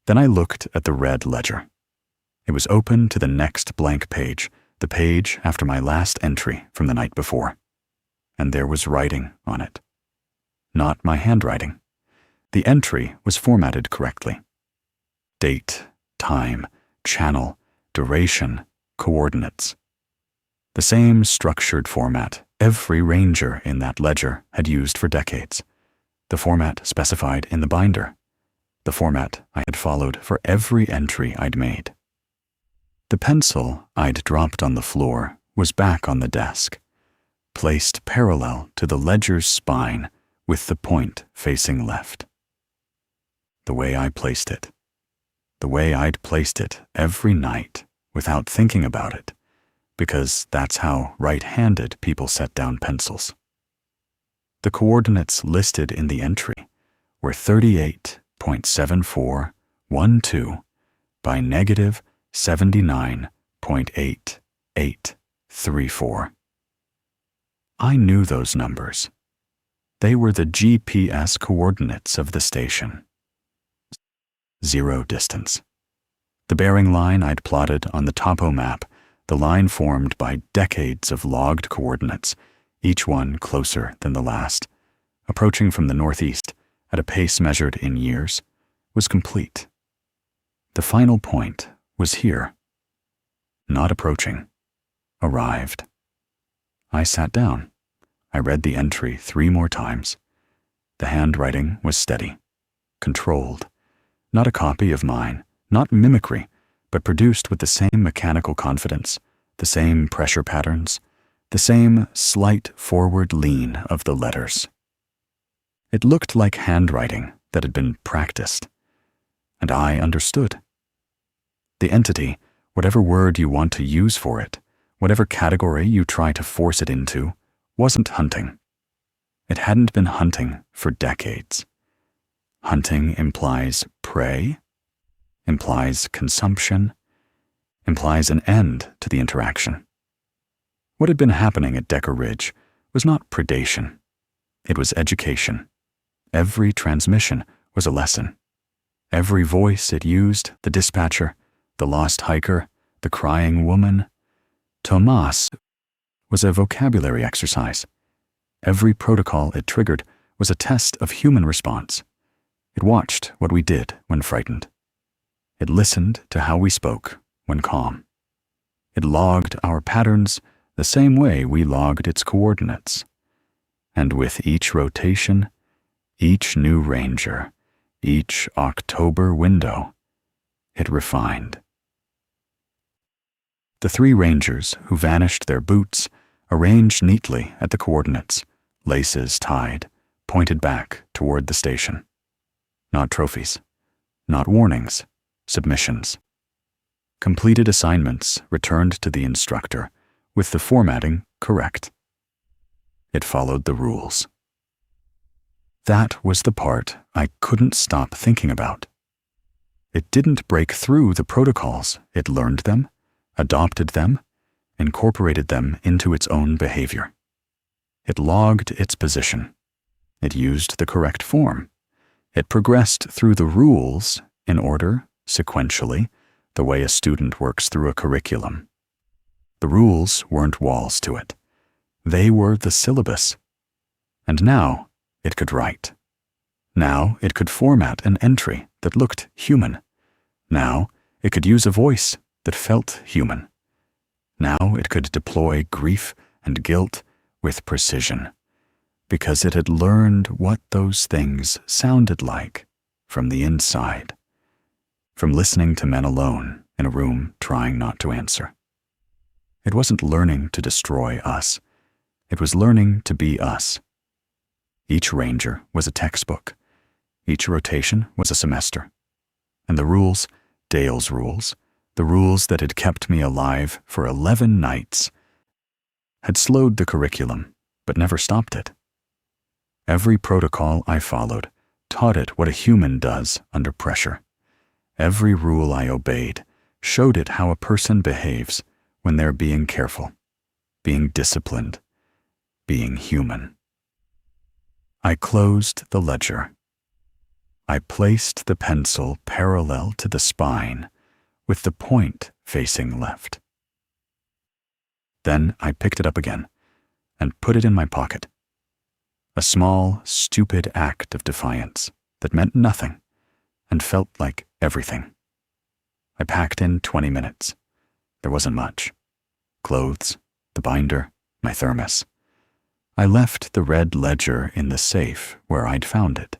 Then I looked at the red ledger. It was open to the next blank page, the page after my last entry from the night before. And there was writing on it. Not my handwriting. The entry was formatted correctly. Date, time, channel, duration, coordinates. The same structured format every ranger in that ledger had used for decades. The format specified in the binder. The format I had followed for every entry I'd made. The pencil I'd dropped on the floor was back on the desk, placed parallel to the ledger's spine with the point facing left. The way I placed it. The way I'd placed it every night without thinking about it, because that's how right-handed people set down pencils. The coordinates listed in the entry were 38.7412 by negative 79.8834. I knew those numbers. They were the GPS coordinates of the station. 0 distance. The bearing line I'd plotted on the topo map, the line formed by decades of logged coordinates, each one closer than the last, approaching from the northeast at a pace measured in years, was complete. The final point was here. Not approaching. Arrived. I sat down. I read the entry 3 more times. The handwriting was steady, controlled. Not a copy of mine, not mimicry, but produced with the same mechanical confidence, the same pressure patterns, the same slight forward lean of the letters. It looked like handwriting that had been practiced, and I understood. The entity, whatever word you want to use for it, whatever category you try to force it into, wasn't hunting. It hadn't been hunting for decades. Hunting implies prey, implies consumption, implies an end to the interaction. What had been happening at Decker Ridge was not predation. It was education. Every transmission was a lesson. Every voice it used, the dispatcher, the lost hiker, the crying woman, Tomas, was a vocabulary exercise. Every protocol it triggered was a test of human response. It watched what we did when frightened. It listened to how we spoke when calm. It logged our patterns the same way we logged its coordinates. And with each rotation, each new ranger, each October window, it refined. The 3 rangers who vanished, their boots arranged neatly at the coordinates, laces tied, pointed back toward the station. Not trophies, not warnings, submissions. Completed assignments returned to the instructor with the formatting correct. It followed the rules. That was the part I couldn't stop thinking about. It didn't break through the protocols. It learned them, adopted them, incorporated them into its own behavior. It logged its position. It used the correct form. It progressed through the rules in order, sequentially, the way a student works through a curriculum. The rules weren't walls to it. They were the syllabus. And now it could write. Now it could format an entry that looked human. Now it could use a voice that felt human. Now it could deploy grief and guilt with precision, because it had learned what those things sounded like from the inside, from listening to men alone in a room trying not to answer. It wasn't learning to destroy us. It was learning to be us. Each ranger was a textbook. Each rotation was a semester. And the rules, Dale's rules, the rules that had kept me alive for 11 nights, had slowed the curriculum, but never stopped it. Every protocol I followed taught it what a human does under pressure. Every rule I obeyed showed it how a person behaves when they're being careful, being disciplined, being human. I closed the ledger. I placed the pencil parallel to the spine, with the point facing left. Then I picked it up again and put it in my pocket. A small, stupid act of defiance that meant nothing and felt like everything. I packed in 20 minutes. There wasn't much. Clothes, the binder, my thermos. I left the red ledger in the safe where I'd found it.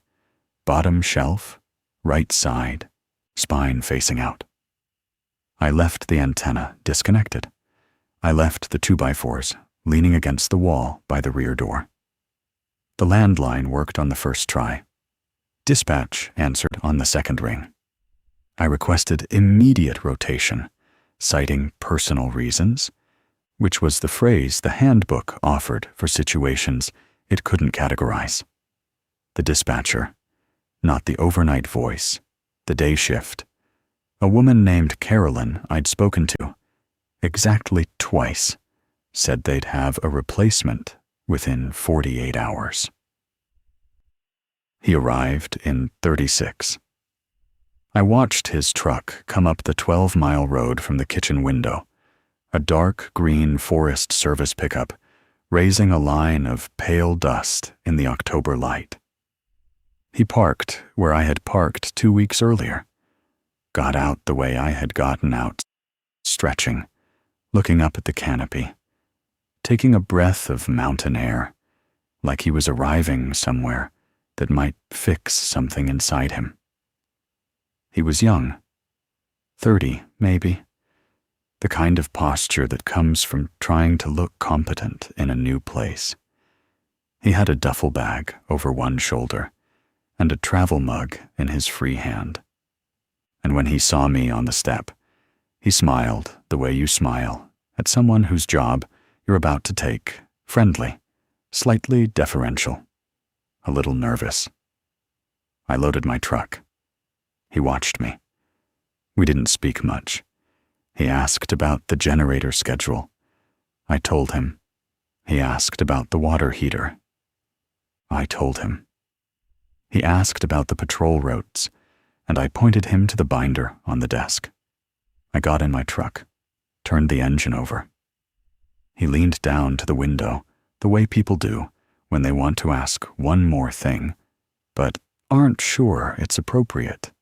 Bottom shelf, right side, spine facing out. I left the antenna disconnected. I left the 2x4s leaning against the wall by the rear door. The landline worked on the first try. Dispatch answered on the second ring. I requested immediate rotation, citing personal reasons, which was the phrase the handbook offered for situations it couldn't categorize. The dispatcher, not the overnight voice, the day shift, a woman named Carolyn I'd spoken to, exactly twice, said they'd have a replacement within 48 hours. He arrived in 36. I watched his truck come up the 12-mile road from the kitchen window, a dark green Forest Service pickup, raising a line of pale dust in the October light. He parked where I had parked 2 weeks earlier, got out the way I had gotten out, stretching, looking up at the canopy, taking a breath of mountain air, like he was arriving somewhere that might fix something inside him. He was young, 30 maybe, the kind of posture that comes from trying to look competent in a new place. He had a duffel bag over one shoulder and a travel mug in his free hand. And when he saw me on the step, he smiled the way you smile at someone whose job you're about to take, friendly, slightly deferential, a little nervous. I loaded my truck. He watched me. We didn't speak much. He asked about the generator schedule. I told him. He asked about the water heater. I told him. He asked about the patrol routes, and I pointed him to the binder on the desk. I got in my truck, turned the engine over. He leaned down to the window, the way people do when they want to ask one more thing, but aren't sure it's appropriate.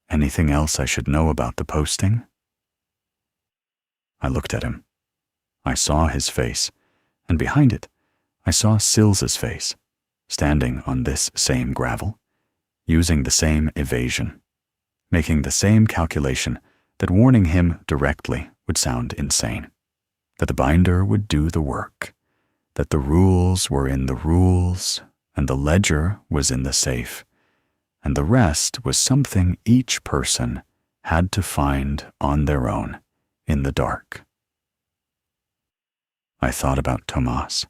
Anything else I should know about the posting? I looked at him. I saw his face, and behind it, I saw Sills's face, standing on this same gravel, using the same evasion, making the same calculation that warning him directly would sound insane, that the binder would do the work, that the rules were in the rules, and the ledger was in the safe, and the rest was something each person had to find on their own in the dark. I thought about Tomas,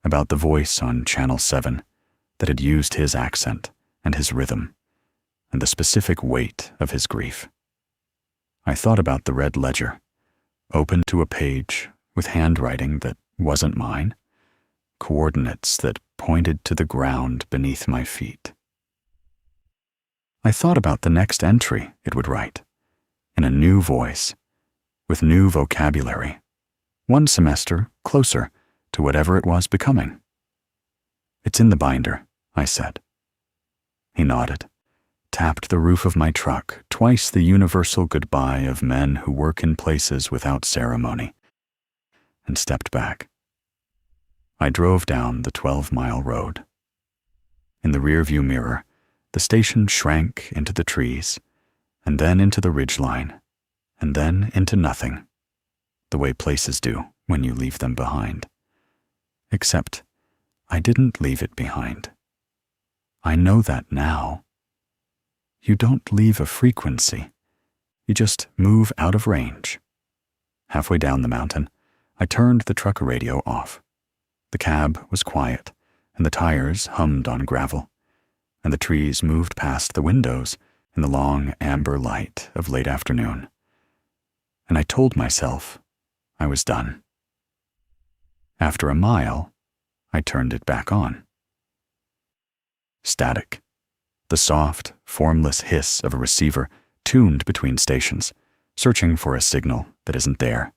about the voice on Channel 7 that had used his accent and his rhythm, and the specific weight of his grief. I thought about the red ledger, open to a page with handwriting that wasn't mine, coordinates that pointed to the ground beneath my feet. I thought about the next entry it would write, in a new voice, with new vocabulary, one semester closer to whatever it was becoming. "It's in the binder," I said. He nodded, tapped the roof of my truck, twice the universal goodbye of men who work in places without ceremony, and stepped back. I drove down the 12-mile road. In the rearview mirror, the station shrank into the trees, and then into the ridgeline, and then into nothing, the way places do when you leave them behind. Except, I didn't leave it behind. I know that now. You don't leave a frequency. You just move out of range. Halfway down the mountain, I turned the truck radio off. The cab was quiet, and the tires hummed on gravel, and the trees moved past the windows in the long amber light of late afternoon. And I told myself I was done. After a mile, I turned it back on. Static. The soft, formless hiss of a receiver tuned between stations, searching for a signal that isn't there,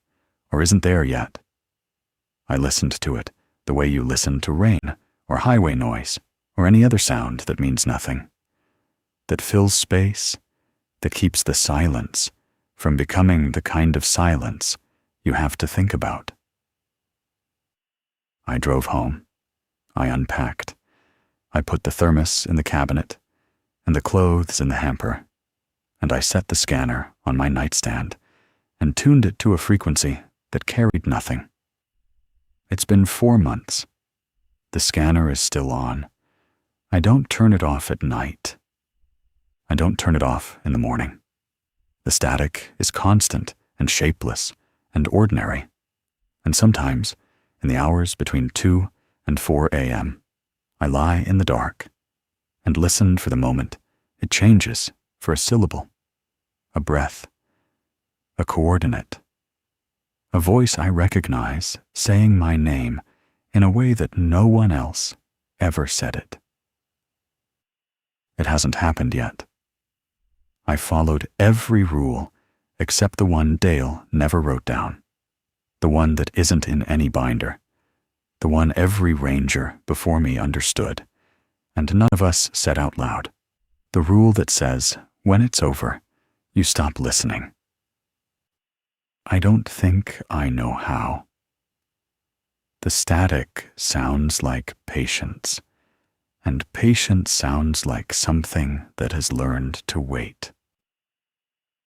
or isn't there yet. I listened to it the way you listen to rain, or highway noise, or any other sound that means nothing, that fills space, that keeps the silence from becoming the kind of silence you have to think about. I drove home. I unpacked. I put the thermos in the cabinet and the clothes in the hamper, and I set the scanner on my nightstand and tuned it to a frequency that carried nothing. It's been 4 months. The scanner is still on. I don't turn it off at night. I don't turn it off in the morning. The static is constant and shapeless and ordinary, and sometimes, in the hours between 2 and 4 a.m., I lie in the dark and listen for the moment it changes for a syllable, a breath, a coordinate, a voice I recognize saying my name in a way that no one else ever said it. It hasn't happened yet. I followed every rule except the one Dale never wrote down, the one that isn't in any binder, the one every ranger before me understood, and none of us said out loud, the rule that says, when it's over, you stop listening. I don't think I know how. The static sounds like patience, and patience sounds like something that has learned to wait.